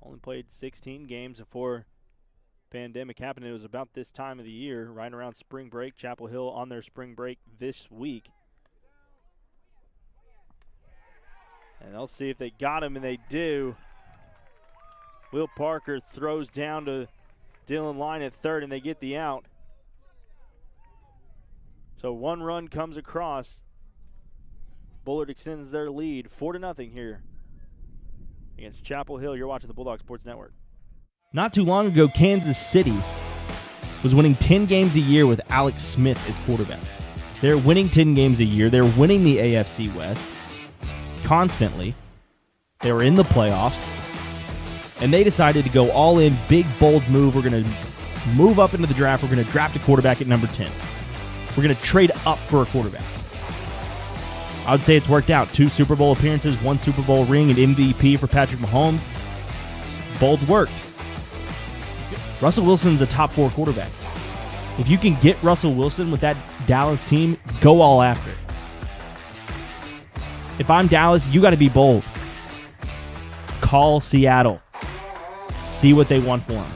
Only played 16 games before pandemic happened. It was about this time of the year, right around spring break. Chapel Hill on their spring break this week. And they'll see if they got him, and they do. Will Parker throws down to Dylan Line at third, and they get the out. So one run comes across. Bullard extends their lead 4-0 here against Chapel Hill. You're watching the Bulldog Sports Network. Not too long ago, Kansas City was winning 10 games a year with Alex Smith as quarterback. They're winning 10 games a year. They're winning the AFC West constantly. They were in the playoffs. And they decided to go all in, big, bold move. We're going to move up into the draft. We're going to draft a quarterback at number 10. We're going to trade up for a quarterback. I would say it's worked out. 2 Super Bowl appearances, 1 Super Bowl ring, and MVP for Patrick Mahomes. Bold worked. Russell Wilson's a top 4 quarterback. If you can get Russell Wilson with that Dallas team, go all after it. If I'm Dallas, you got to be bold. Call Seattle. See what they want for him.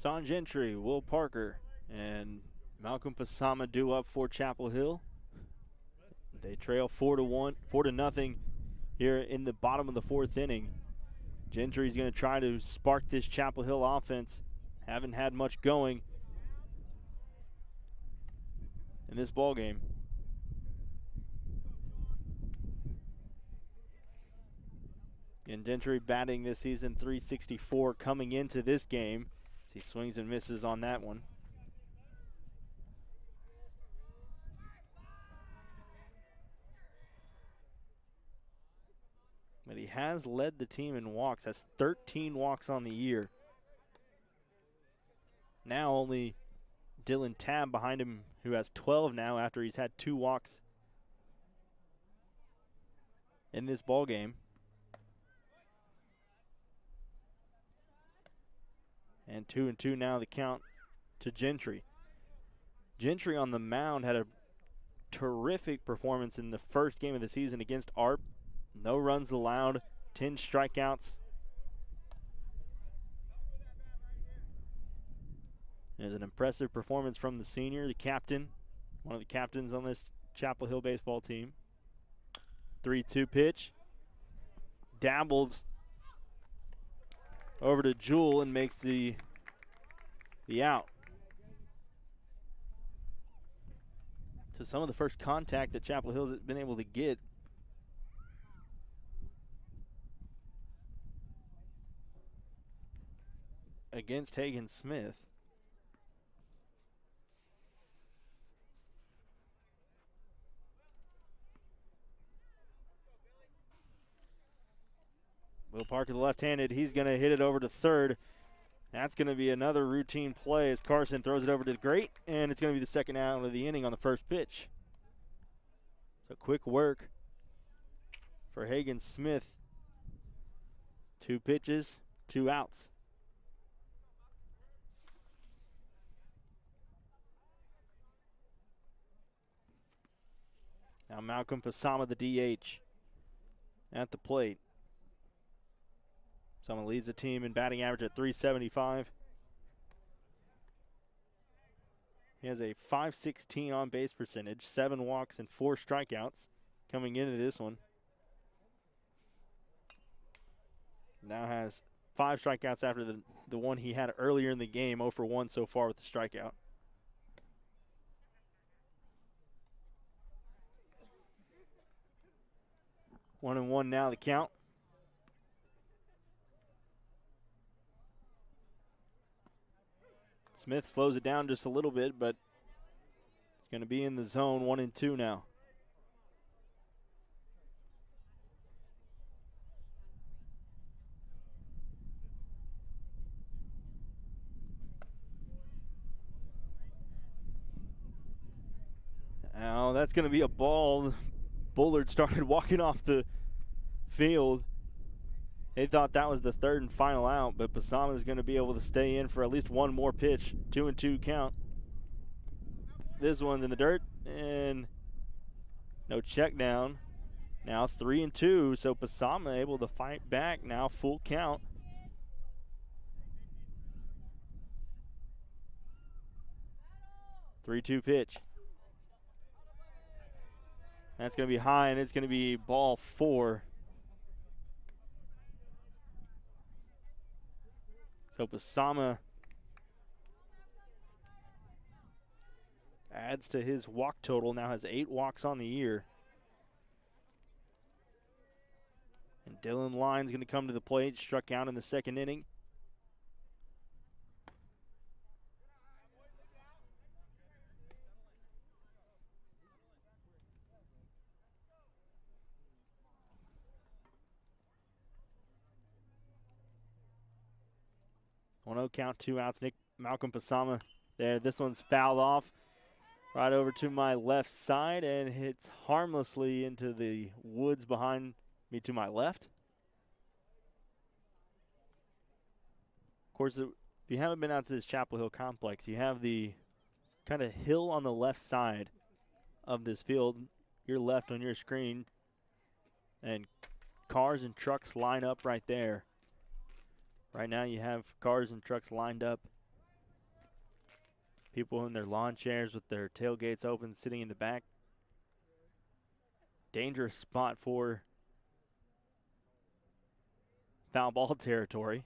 Son Gentry, Will Parker, And Malcolm Pasama due up for Chapel Hill. They trail 4-0 here in the bottom of the fourth inning. Gentry's going to try to spark this Chapel Hill offense. Haven't had much going in this ball game. And Gentry batting this season .364 coming into this game. He swings and misses on that one. But he has led the team in walks. Has 13 walks on the year. Now only Dylan Tabb behind him, who has 12 now after he's had 2 walks in this ball game. And 2-2 now the count to Gentry. Gentry on the mound had a terrific performance in the first game of the season against ARP. No runs allowed, 10 strikeouts. There's an impressive performance from the senior, the captain, one of the captains on this Chapel Hill baseball team. 3-2 pitch. Dabbled over to Jewell and makes the out. So some of the first contact that Chapel Hill has been able to get. Against Hagen Smith. Will Parker, the left-handed, he's going to hit it over to third. That's going to be another routine play as Carson throws it over to Great, and it's going to be the second out of the inning on the first pitch. So quick work for Hagen Smith. 2 pitches, 2 outs. Now Malcolm Pasama, the DH, at the plate. Pasama leads the team in batting average at .375. He has a .516 on base percentage, 7 walks and 4 strikeouts coming into this one. Now has 5 strikeouts after the one he had earlier in the game, 0 for 1 so far with the strikeout. One and one now, the count. Smith slows it down just a little bit, but it's going to be in the zone. 1-2 now. Now that's going to be a ball. Bullard started walking off the field. They thought that was the third and final out, but Pasama is going to be able to stay in for at least one more pitch. 2-2 count. This one's in the dirt, and no check down. Now 3-2, so Pasama able to fight back. Now full count. Three-two pitch. That's going to be high, and it's going to be ball 4. So Pasama adds to his walk total, now has 8 walks on the year. And Dylan Lyon's going to come to the plate, struck out in the second inning. Count, 2 outs. Malcolm Pasama there. This one's fouled off right over to my left side and hits harmlessly into the woods behind me to my left. Of course, if you haven't been out to this Chapel Hill complex, you have the kind of hill on the left side of this field, your left on your screen, and cars and trucks line up right there. Right now you have cars and trucks lined up People in their lawn chairs with their tailgates open, sitting in the back. Dangerous spot for foul ball territory.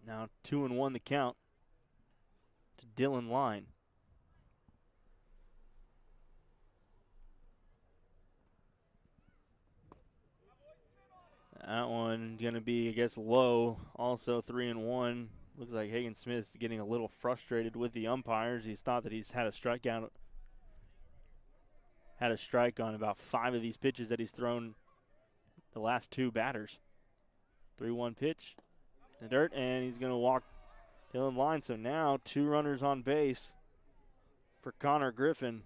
Now 2-1 the count to Dylan Line. That one going to be, I guess, low. Also 3-1. Looks like Hagen Smith's getting a little frustrated with the umpires. He's thought that he's had a strike on about 5 of these pitches that he's thrown the last 2 batters. 3-1 pitch. The dirt, and he's going to walk Dylan Line. So now 2 runners on base for Connor Griffin.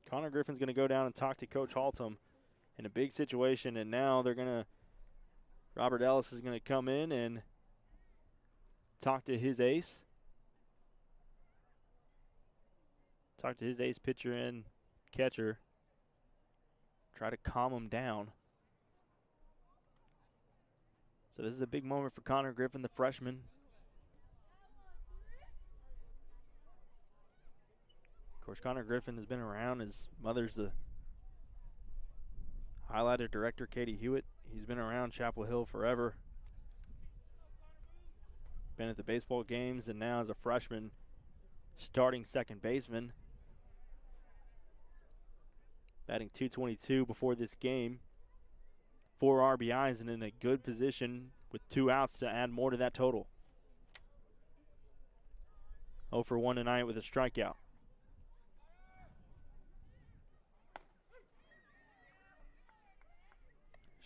Connor Griffin's going to go down and talk to Coach Haltom in a big situation, and now Robert Ellis is going to come in and talk to his ace. Talk to his ace pitcher and catcher. Try to calm him down. So this is a big moment for Connor Griffin, the freshman. Of course, Connor Griffin has been around. His mother's the highlighted director, Katie Hewitt. He's been around Chapel Hill forever. Been at the baseball games, and now as a freshman, starting second baseman. Batting .222 before this game. 4 RBIs and in a good position with 2 outs to add more to that total. 0 for 1 tonight with a strikeout.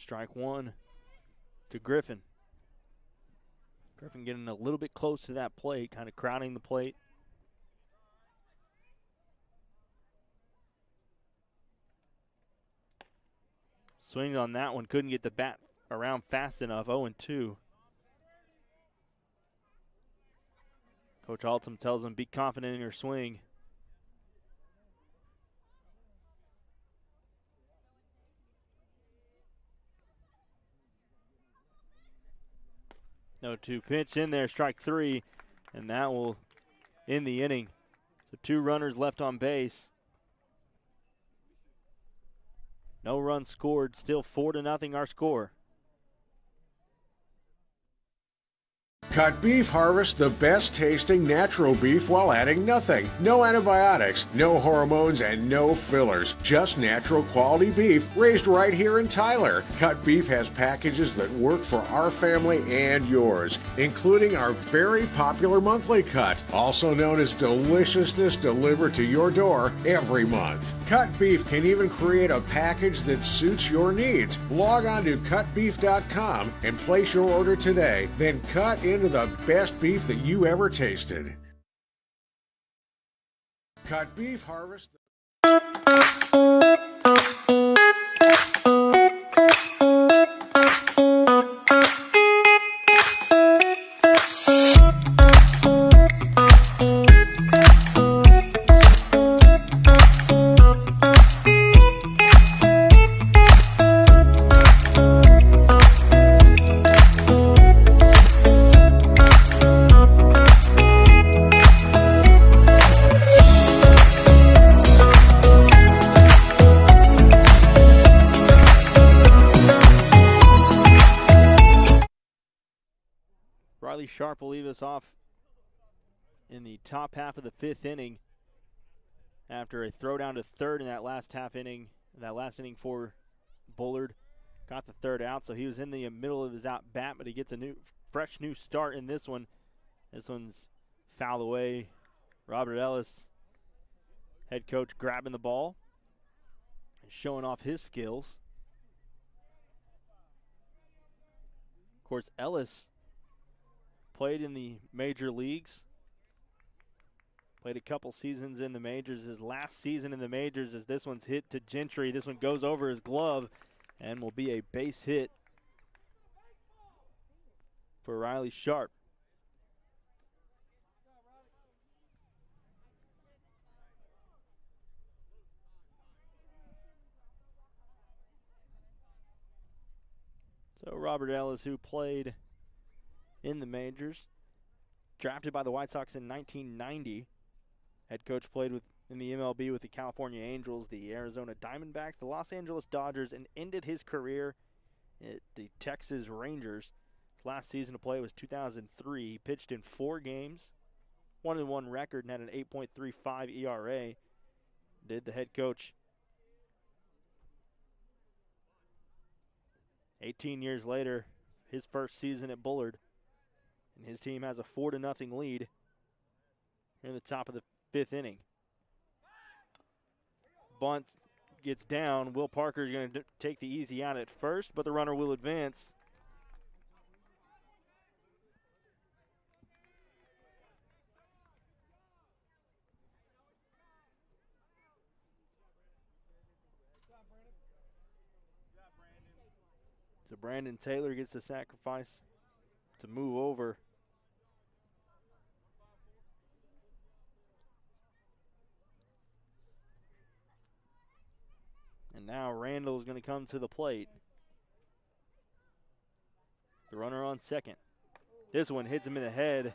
Strike 1 to Griffin. Griffin getting a little bit close to that plate, kind of crowding the plate. Swing on that one, couldn't get the bat around fast enough. 0-2. Coach Altum tells him, be confident in your swing. No 2 pitch in there, strike 3, and that will end the inning. So 2 runners left on base. No runs scored, still 4-0 our score. Cut Beef harvests the best tasting natural beef while adding nothing. No antibiotics, no hormones, and no fillers. Just natural quality beef raised right here in Tyler. Cut Beef has packages that work for our family and yours, including our very popular monthly cut, also known as Deliciousness, delivered to your door every month. Cut Beef can even create a package that suits your needs. Log on to cutbeef.com and place your order today. Then cut into the best beef that you ever tasted. Cut Beef harvest. Sharp will leave us off in the top half of the 5th inning after a throw down to third in that last inning for Bullard. Got the 3rd out, so he was in the middle of his at bat, but he gets a fresh new start in this one. This one's fouled away. Robert Ellis, head coach, grabbing the ball and showing off his skills. Of course, Ellis played in the major leagues, played a couple seasons in the majors. His last season in the majors as this one's hit to Gentry. This one goes over his glove and will be a base hit for Riley Sharp. So Robert Ellis, who played in the majors, drafted by the White Sox in 1990. Head coach played in the MLB with the California Angels, the Arizona Diamondbacks, the Los Angeles Dodgers, and ended his career at the Texas Rangers. His last season to play was 2003. He pitched in 4 games, 1-1 record, and had an 8.35 ERA. Did the head coach 18 years later, his first season at Bullard, and his team has a 4-0 lead here in the top of the 5th inning. Bunt gets down. Will Parker is going to take the easy out at first, but the runner will advance. So Brandon Taylor gets the sacrifice to move over. And now Randall is going to come to the plate. The runner on second. This one hits him in the head.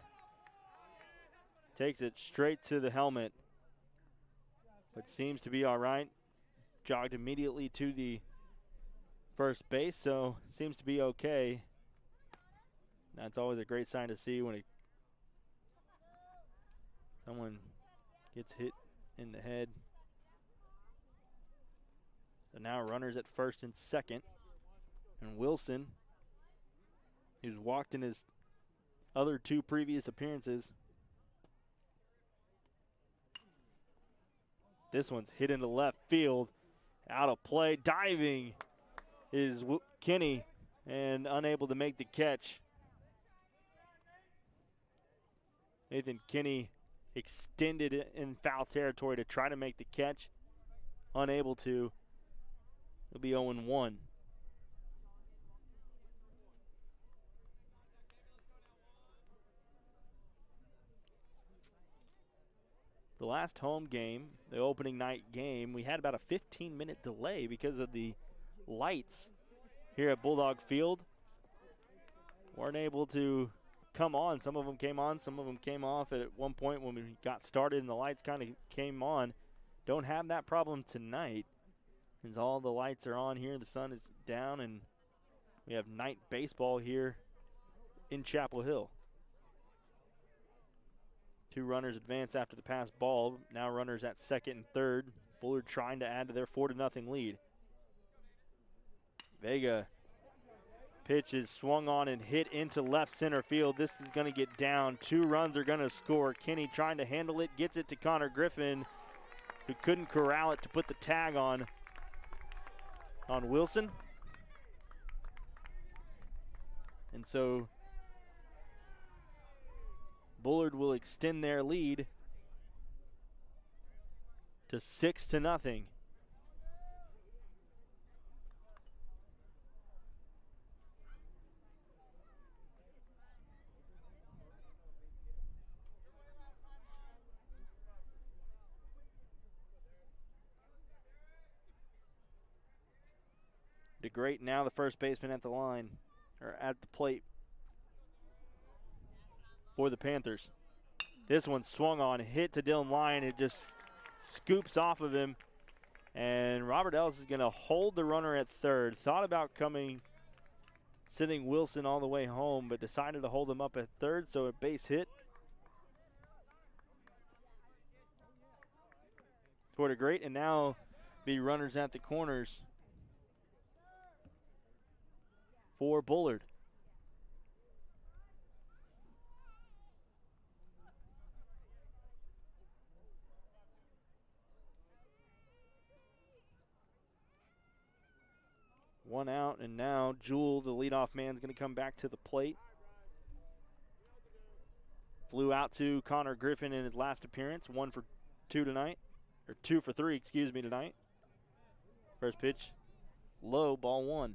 Takes it straight to the helmet. But seems to be all right. Jogged immediately to the first base, so seems to be okay. That's always a great sign to see when someone gets hit in the head. So now runners at first and second. And Wilson, who's walked in his other 2 previous appearances. This one's hit into left field. Out of play. Diving is Kinney and unable to make the catch. Nathan Kinney extended it in foul territory to try to make the catch. Unable to. It'll be 0-1. The last home game, the opening night game, we had about a 15-minute delay because of the lights here at Bulldog Field. Weren't able to come on. Some of them came on, some of them came off at one point when we got started and the lights kind of came on. Don't have that problem tonight, as all the lights are on here. The sun is down, and we have night baseball here in Chapel Hill. 2 runners advance after the pass ball. Now runners at second and third. Bullard trying to add to their 4-0 lead. Vega pitch is swung on and hit into left center field. This is going to get down. 2 runs are going to score. Kinney trying to handle it. Gets it to Connor Griffin, who couldn't corral it to put the tag on Wilson. And so Bullard will extend their lead to 6-0. DeGreat now the first baseman at the line, or at the plate for the Panthers. This one swung on, hit to Dylan Lyon. It just scoops off of him. And Robert Ellis is going to hold the runner at third. Thought about sending Wilson all the way home, but decided to hold him up at third, so a base hit for DeGreat. And now be runners at the corners for Bullard. One out, and now Jewell, the leadoff man, is going to come back to the plate. Flew out to Connor Griffin in his last appearance, 1 for 2 tonight, or 2 for 3, tonight. First pitch, low, ball 1.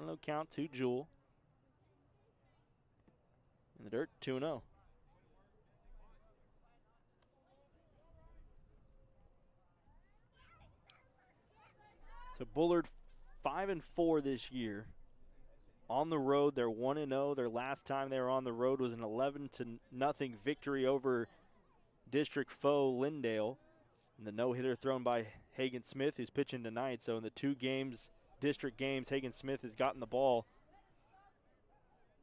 1-0 count to Jewel. In the dirt, 2-0. So Bullard 5-4 this year. On the road, they're 1-0. Their last time they were on the road was an 11-0 victory over district foe Lindale. And the no-hitter thrown by Hagen Smith, who's pitching tonight. So in the 2 games, district games, Hagen Smith has gotten the ball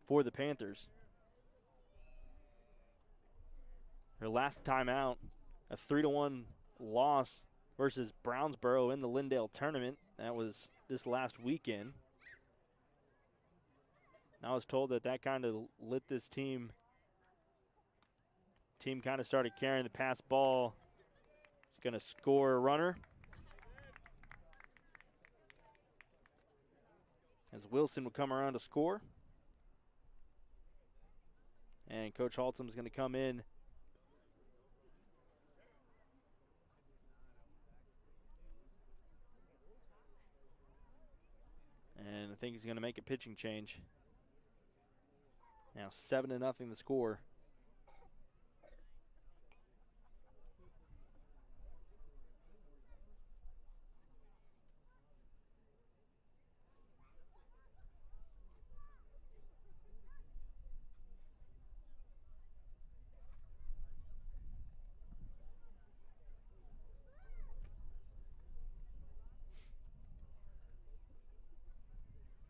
for the Panthers. Her last time out, a 3-1 loss versus Brownsboro in the Lindale tournament. That was this last weekend. I was told that kind of lit this team. Team kind of started carrying the pass ball. It's going to score a runner. As Wilson will come around to score. And Coach Haltom is going to come in. And I think he's going to make a pitching change. Now 7-0 the score.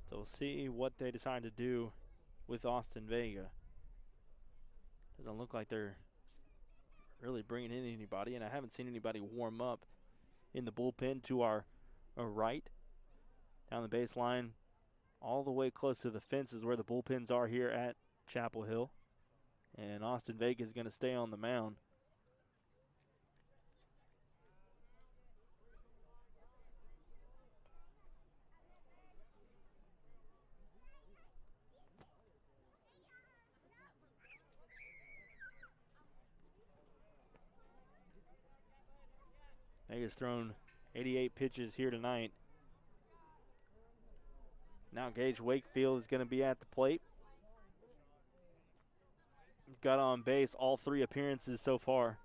So we'll see what they decide to do with Austin Vega. Doesn't look like they're really bringing in anybody, and I haven't seen anybody warm up in the bullpen to our right. Down the baseline, all the way close to the fence is where the bullpens are here at Chapel Hill. And Austin Vega is going to stay on the mound. Vega's thrown 88 pitches here tonight. Now Gage Wakefield is going to be at the plate. He's got on base all 3 appearances so far.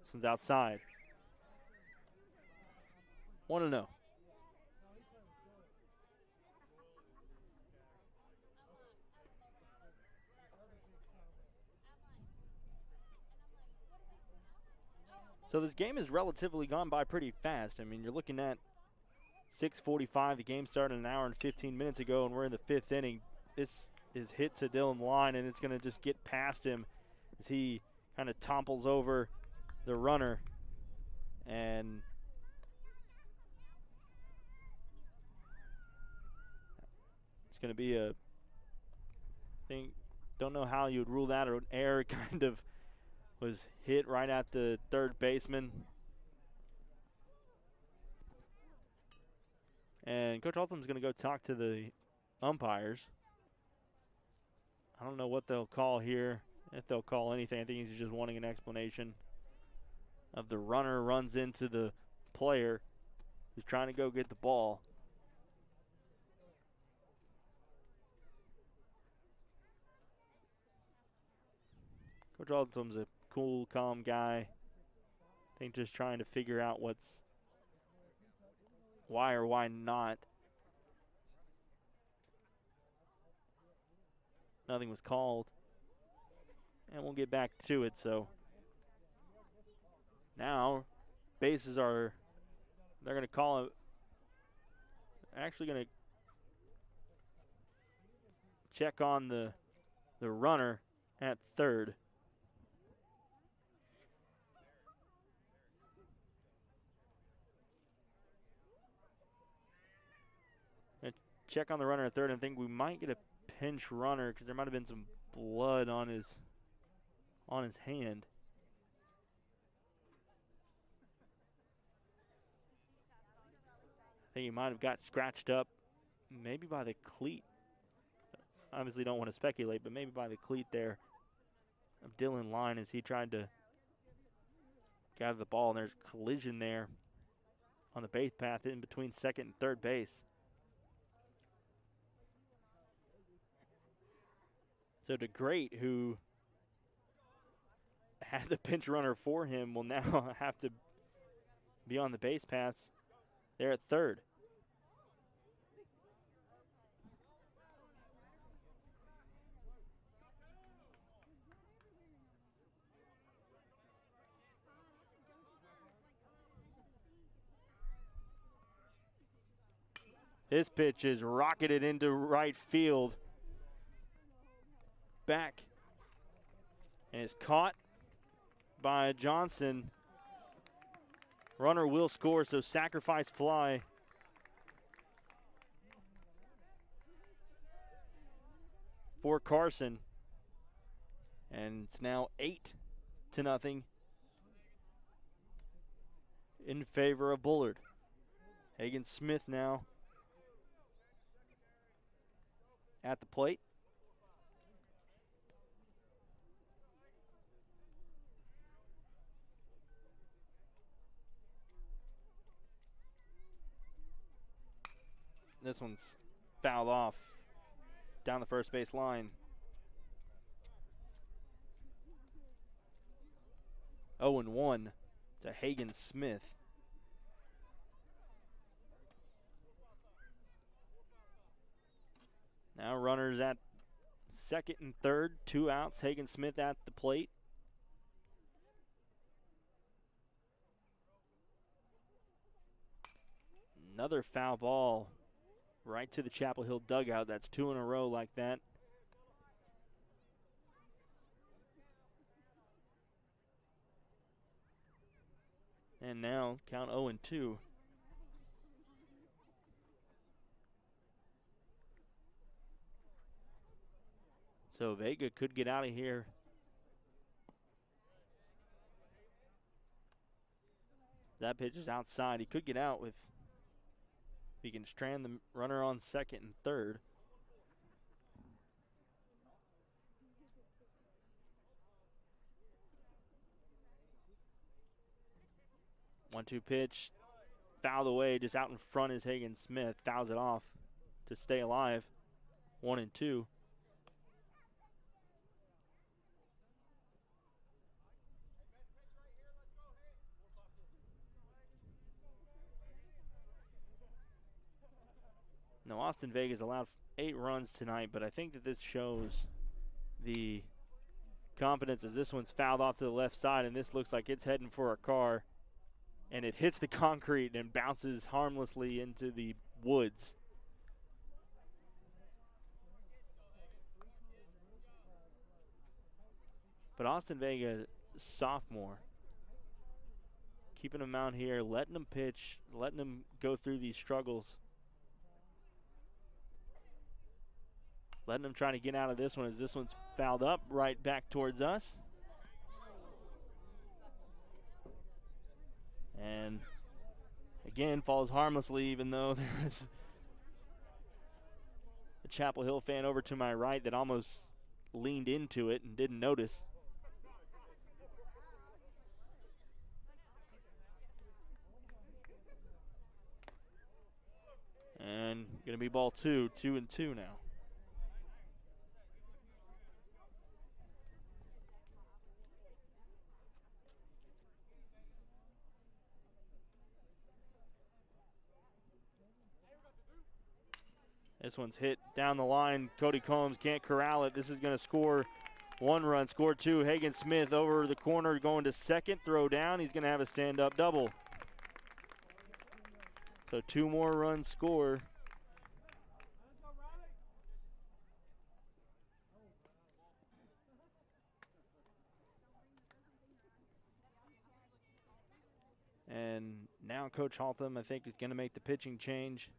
This one's outside. 1-0. So this game has relatively gone by pretty fast. I mean, you're looking at 6:45. The game started an hour and 15 minutes ago, and we're in the 5th inning. This is hit to Dylan Line, and it's going to just get past him as he kind of topples over the runner. And it's going to be a thing. Don't know how you would rule that, or an error kind of was hit right at the third baseman. And Coach Haltom's going to go talk to the umpires. I don't know what they'll call here, if they'll call anything. I think he's just wanting an explanation of the runner runs into the player who's trying to go get the ball. Coach Haltom's a cool, calm guy. I think just trying to figure out why or why not. Nothing was called. And we'll get back to it. So now bases are, they're going to call it, actually going to check on the runner at third. Check on the runner at third, and think we might get a pinch runner because there might have been some blood on his hand. I think he might have got scratched up, maybe by the cleat. Obviously don't want to speculate, but maybe by the cleat there of Dylan Line as he tried to gather the ball, and there's collision there on the base path in between second and third base. So DeGreat, who had the pinch runner for him, will now have to be on the base paths there at third. This pitch is rocketed into right field. Back. And is caught by Johnson. Runner will score, so sacrifice fly. For Carson. And it's now 8-0 in favor of Bullard. Hagen Smith now at the plate. This one's fouled off down the first base line. 0-1 to Hagen Smith. Now runners at second and third, 2 outs. Hagen Smith at the plate. Another foul ball right to the Chapel Hill dugout. That's 2 in a row like that. And now count 0-2. So Vega could get out of here. That pitch is outside. He could get out if he can strand the runner on second and third. One-two pitch, fouled away, just out in front is Hagen Smith. Fouls it off to stay alive. 1-2. Now, Austin Vega's allowed 8 runs tonight, but I think that this shows the confidence as this one's fouled off to the left side, and this looks like it's heading for a car, and it hits the concrete and bounces harmlessly into the woods. But Austin Vega, sophomore, keeping him out here, letting him pitch, letting him go through these struggles. Letting him try to get out of this one as this one's fouled up right back towards us. And again, falls harmlessly, even though there was a Chapel Hill fan over to my right that almost leaned into it and didn't notice. And going to be ball 2, 2-2 now. This one's hit down the line. Cody Combs can't corral it. This is going to score 1 run, score 2. Hagen Smith over the corner going to second. Throw down. He's going to have a stand-up double. So 2 more runs score. And now Coach Haltham, I think, is going to make the pitching change.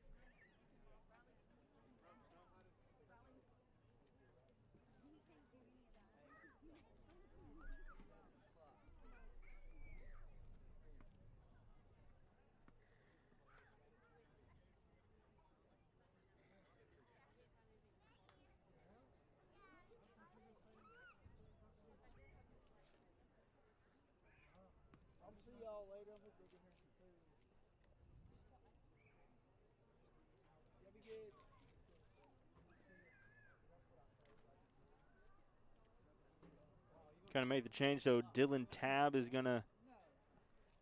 Going to make the change, so Dylan Tabb is going to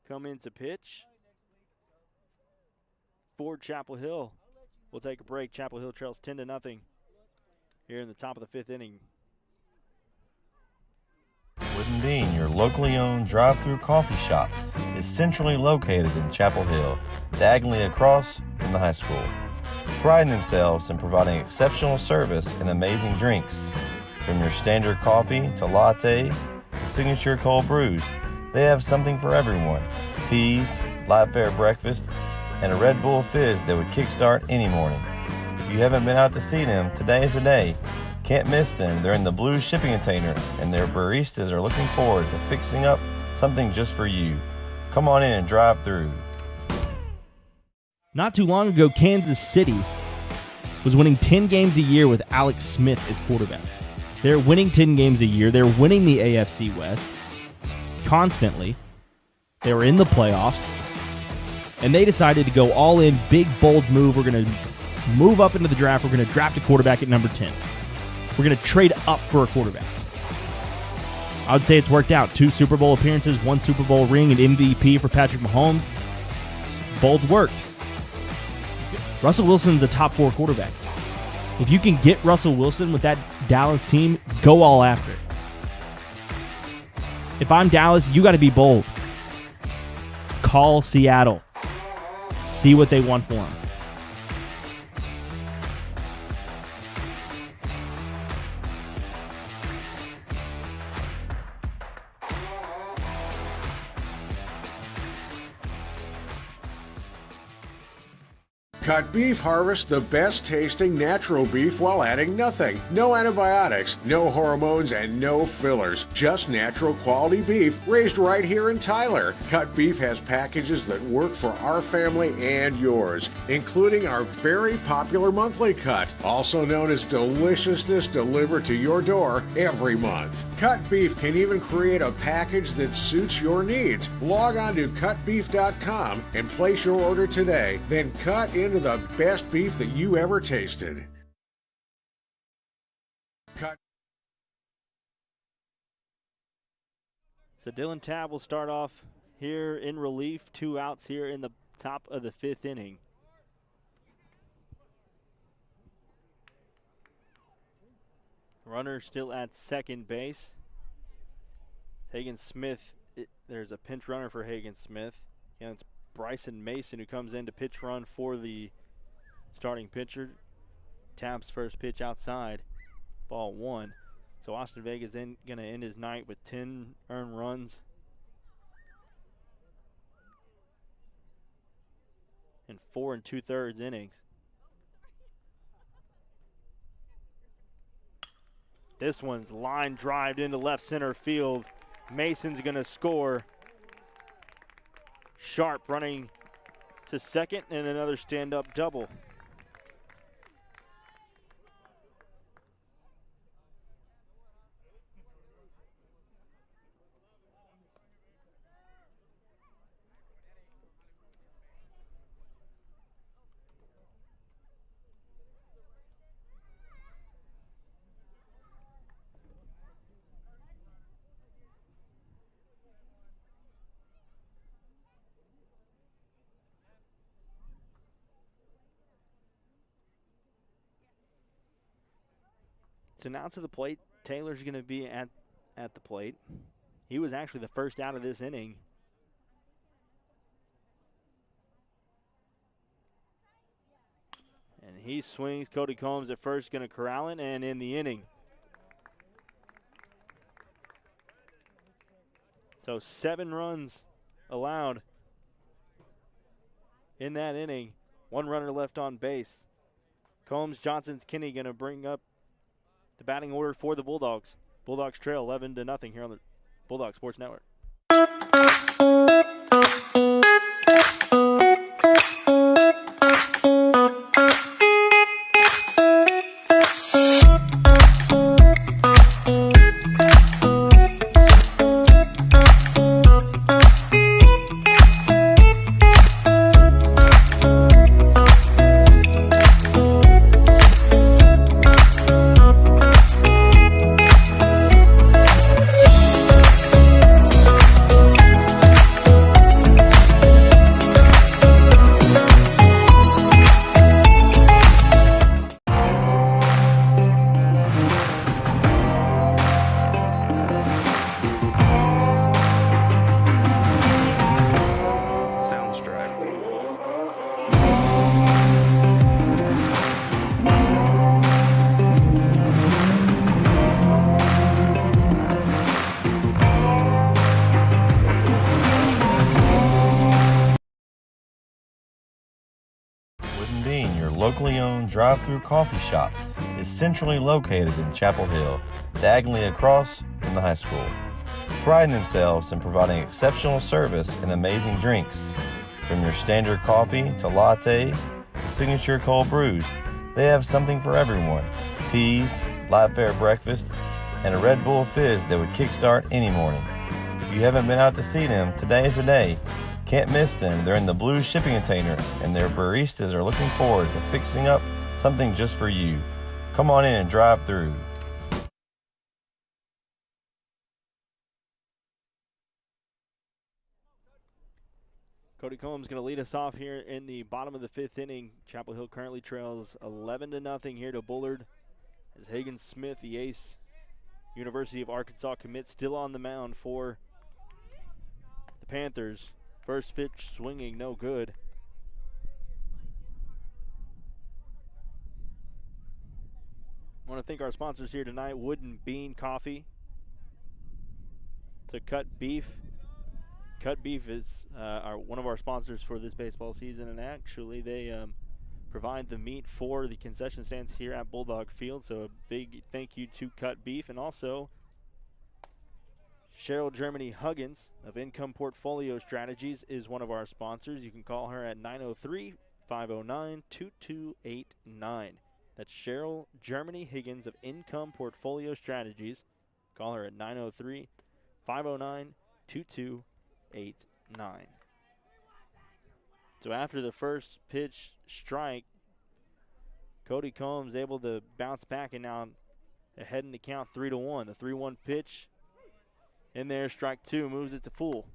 come in to pitch for Chapel Hill. We'll take a break. Chapel Hill trails 10-0 here in the top of the fifth inning. Wooden Bean, your locally owned drive-through coffee shop, is centrally located in Chapel Hill, diagonally across from the high school. Priding themselves in providing exceptional service and amazing drinks. From your standard coffee to lattes to signature cold brews, they have something for everyone. Teas, light fare breakfast, and a Red Bull Fizz that would kickstart any morning. If you haven't been out to see them, today is the day. Can't miss them. They're in the blue shipping container, and their baristas are looking forward to fixing up something just for you. Come on in and drive through. Not too long ago, Kansas City was winning 10 games a year with Alex Smith as quarterback. They're winning 10 games a year. They're winning the AFC West constantly. They were in the playoffs. And they decided to go all in, big, bold move. We're going to move up into the draft. We're going to draft a quarterback at number 10. We're going to trade up for a quarterback. I would say it's worked out. 2 Super Bowl appearances, 1 Super Bowl ring, and MVP for Patrick Mahomes. Bold worked. Russell Wilson's a top 4 quarterback. If you can get Russell Wilson with that Dallas team, go all after it. If I'm Dallas, you got to be bold. Call Seattle. See what they want for him. Cut Beef harvests the best tasting natural beef while adding nothing. No antibiotics, no hormones, and no fillers. Just natural quality beef raised right here in Tyler. Cut Beef has packages that work for our family and yours, including our very popular monthly cut, also known as Deliciousness, delivered to your door every month. Cut Beef can even create a package that suits your needs. Log on to cutbeef.com and place your order today. Then cut into the best beef that you ever tasted. Cut. So Dylan Tabb will start off here in relief. 2 outs here in the top of the 5th inning. Runner still at second base. Hagen Smith, there's a pinch runner for Hagen Smith. And it's Bryson Mason who comes in to pitch run for the starting pitcher. Tabb's first pitch outside, ball 1. So Austin Vega's going to end his night with 10 earned runs in 4 2/3 innings. This one's line drived into left center field. Mason's going to score. Sharp running to second, and another stand-up double. So now to the plate, Taylor's going to be at the plate. He was actually the first out of this inning. And he swings. Cody Combs at first, going to corral it, and in the inning. So 7 runs allowed in that inning. 1 runner left on base. Combs, Johnson's, Kinney going to bring up the batting order for the Bulldogs. Bulldogs trail 11-0 here on the Bulldog Sports Network. locally owned drive-through coffee shop is centrally located in Chapel Hill, diagonally across from the high school. Priding themselves in providing exceptional service and amazing drinks. From your standard coffee to lattes to signature cold brews, they have something for everyone. Teas, light fare breakfast, and a Red Bull Fizz that would kickstart any morning. If you haven't been out to see them, today is the day. Can't miss them. They're in the blue shipping container, and their baristas are looking forward to fixing up something just for you. Come on in and drive through. Cody Combs going to lead us off here in the bottom of the 5th inning. Chapel Hill currently trails 11-0 here to Bullard, as Hagen Smith, the ace University of Arkansas commit, still on the mound for the Panthers. First pitch swinging, no good. I want to thank our sponsors here tonight, Wooden Bean Coffee. To Cut Beef. Cut Beef is one of our sponsors for this baseball season, and actually they provide the meat for the concession stands here at Bulldog Field, so a big thank you to Cut Beef. And also Cheryl Germany Huggins of Income Portfolio Strategies is one of our sponsors. You can call her at 903-509-2289. That's Cheryl Germany Higgins of Income Portfolio Strategies. Call her at 903-509-2289. So after the first pitch strike, Cody Combs able to bounce back and now ahead in the count 3-1. The 3-1 pitch in there, strike 2, moves it to full.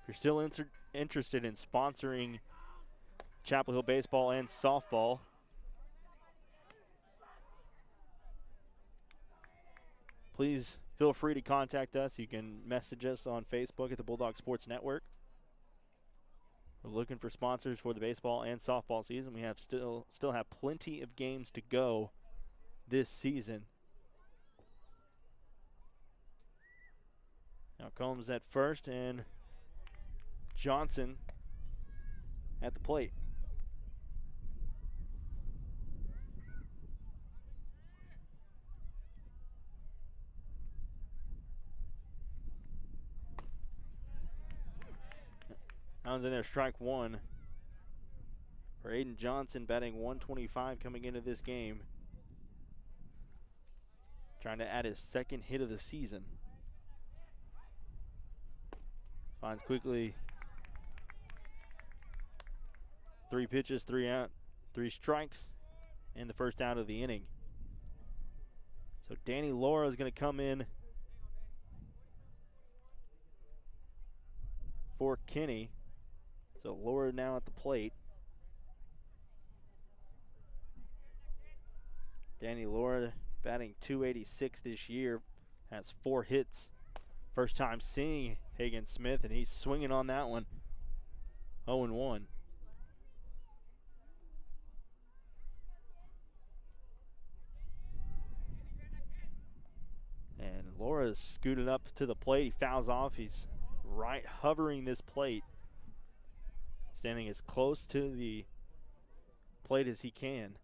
If you're still interested in sponsoring Chapel Hill baseball and softball, please feel free to contact us. You can message us on Facebook at the Bulldog Sports Network. We're looking for sponsors for the baseball and softball season. We have still have plenty of games to go this season. Now Combs at first and Johnson at the plate. Comes in there, strike 1 for Aiden Johnson, batting 125 coming into this game. Trying to add his second hit of the season. Finds quickly 3 pitches, 3 out, 3 strikes, and the first out of the inning. So Danny Laura is going to come in for Kinney. So Laura now at the plate. Danny Laura batting .286 this year, has 4 hits. First time seeing Hagen Smith, and he's swinging on that one. 0-1. And Laura is scooted up to the plate. He fouls off. He's right hovering this plate, standing as close to the plate as he can.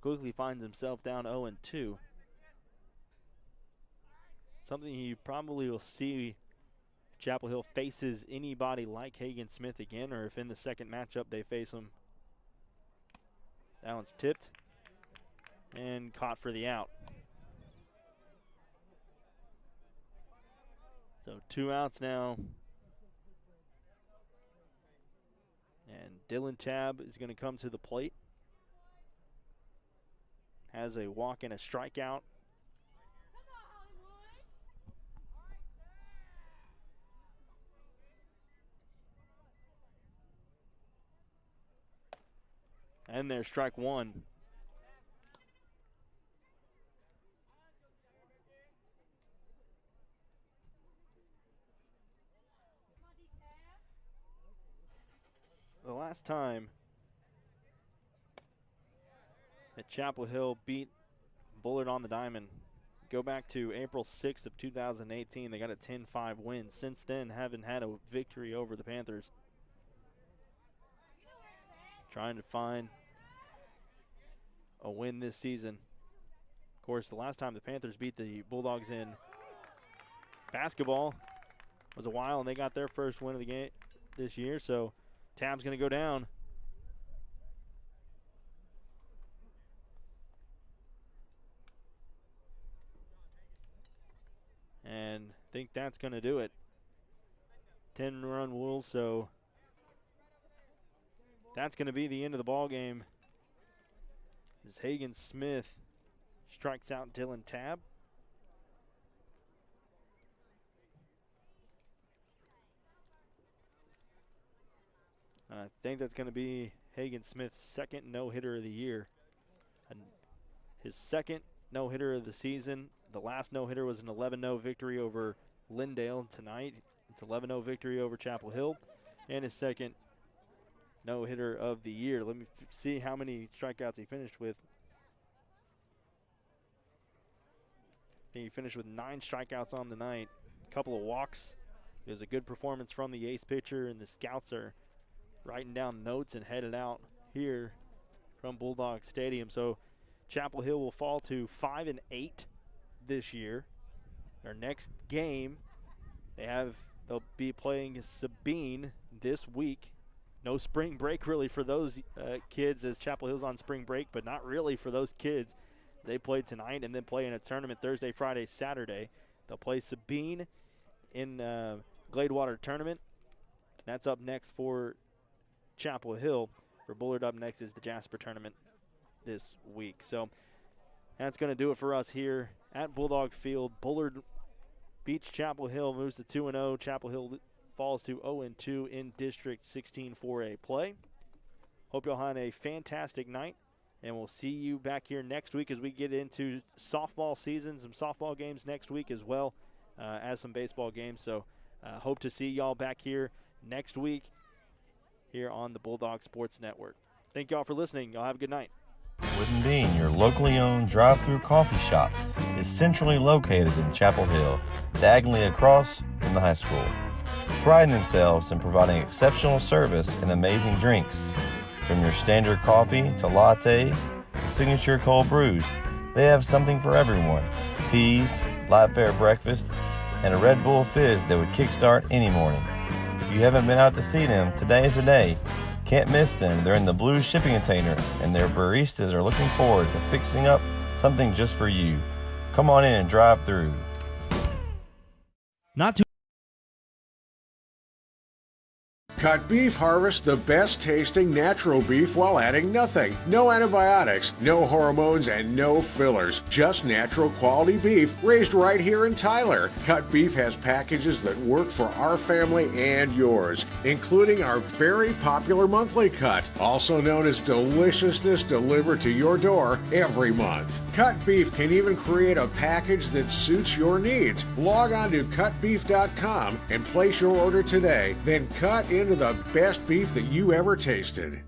Quickly finds himself down 0-2. Something you probably will see Chapel Hill faces anybody like Hagen Smith again, or if in the second matchup they face him. That one's tipped and caught for the out. So 2 outs now. And Dylan Tabb is going to come to the plate. Has a walk and a strikeout. And there's strike 1. The last time that Chapel Hill beat Bullard on the diamond. Go back to April 6th of 2018. They got a 10-5 win. Since then, haven't had a victory over the Panthers. Trying to find a win this season. Of course, the last time the Panthers beat the Bulldogs in basketball was a while, and they got their first win of the game this year. So Tab's going to go down. And I think that's going to do it. 10-run Wolves, so that's going to be the end of the ball game. As Hagen Smith strikes out Dylan Tab. And I think that's going to be Hagen Smith's second no-hitter of the year. And his second no-hitter of the season. The last no-hitter was an 11-0 victory over Lindale tonight. It's 11-0 victory over Chapel Hill. And his second no-hitter of the year. Let me see how many strikeouts he finished with. I think he finished with 9 strikeouts on the night. A couple of walks. It was a good performance from the ace pitcher, and the scouts are writing down notes and headed out here from Bulldog Stadium. So Chapel Hill will fall to 5-8 this year. Their next game, they'll be playing Sabine this week. No spring break really for those kids, as Chapel Hill's on spring break, but not really for those kids. They play tonight and then play in a tournament Thursday, Friday, Saturday. They'll play Sabine in Gladewater tournament. That's up next for Chapel Hill. For Bullard, up next is the Jasper tournament this week. So that's going to do it for us here at Bulldog Field. Bullard beats Chapel Hill, moves to 2-0. Chapel Hill falls to 0-2 in District 16 4A play. Hope y'all had a fantastic night, and we'll see you back here next week as we get into softball season, some softball games next week as well as some baseball games. So hope to see y'all back here next week here on the Bulldog Sports Network. Thank y'all for listening. Y'all have a good night. Wooden Bean, your locally owned drive-through coffee shop, is centrally located in Chapel Hill, diagonally across from the high school. Priding themselves in providing exceptional service and amazing drinks. From your standard coffee to lattes to signature cold brews, they have something for everyone. Teas, light fare breakfast, and a Red Bull fizz that would kickstart any morning. If you haven't been out to see them, today is the day. Can't miss them. They're in the blue shipping container, and their baristas are looking forward to fixing up something just for you. Come on in and drive through. Not too Cut Beef harvests the best tasting natural beef while adding nothing. No antibiotics, no hormones, and no fillers. Just natural quality beef raised right here in Tyler. Cut Beef has packages that work for our family and yours, including our very popular monthly cut, also known as Deliciousness, delivered to your door every month. Cut Beef can even create a package that suits your needs. Log on to cutbeef.com and place your order today. Then cut into the best beef that you ever tasted.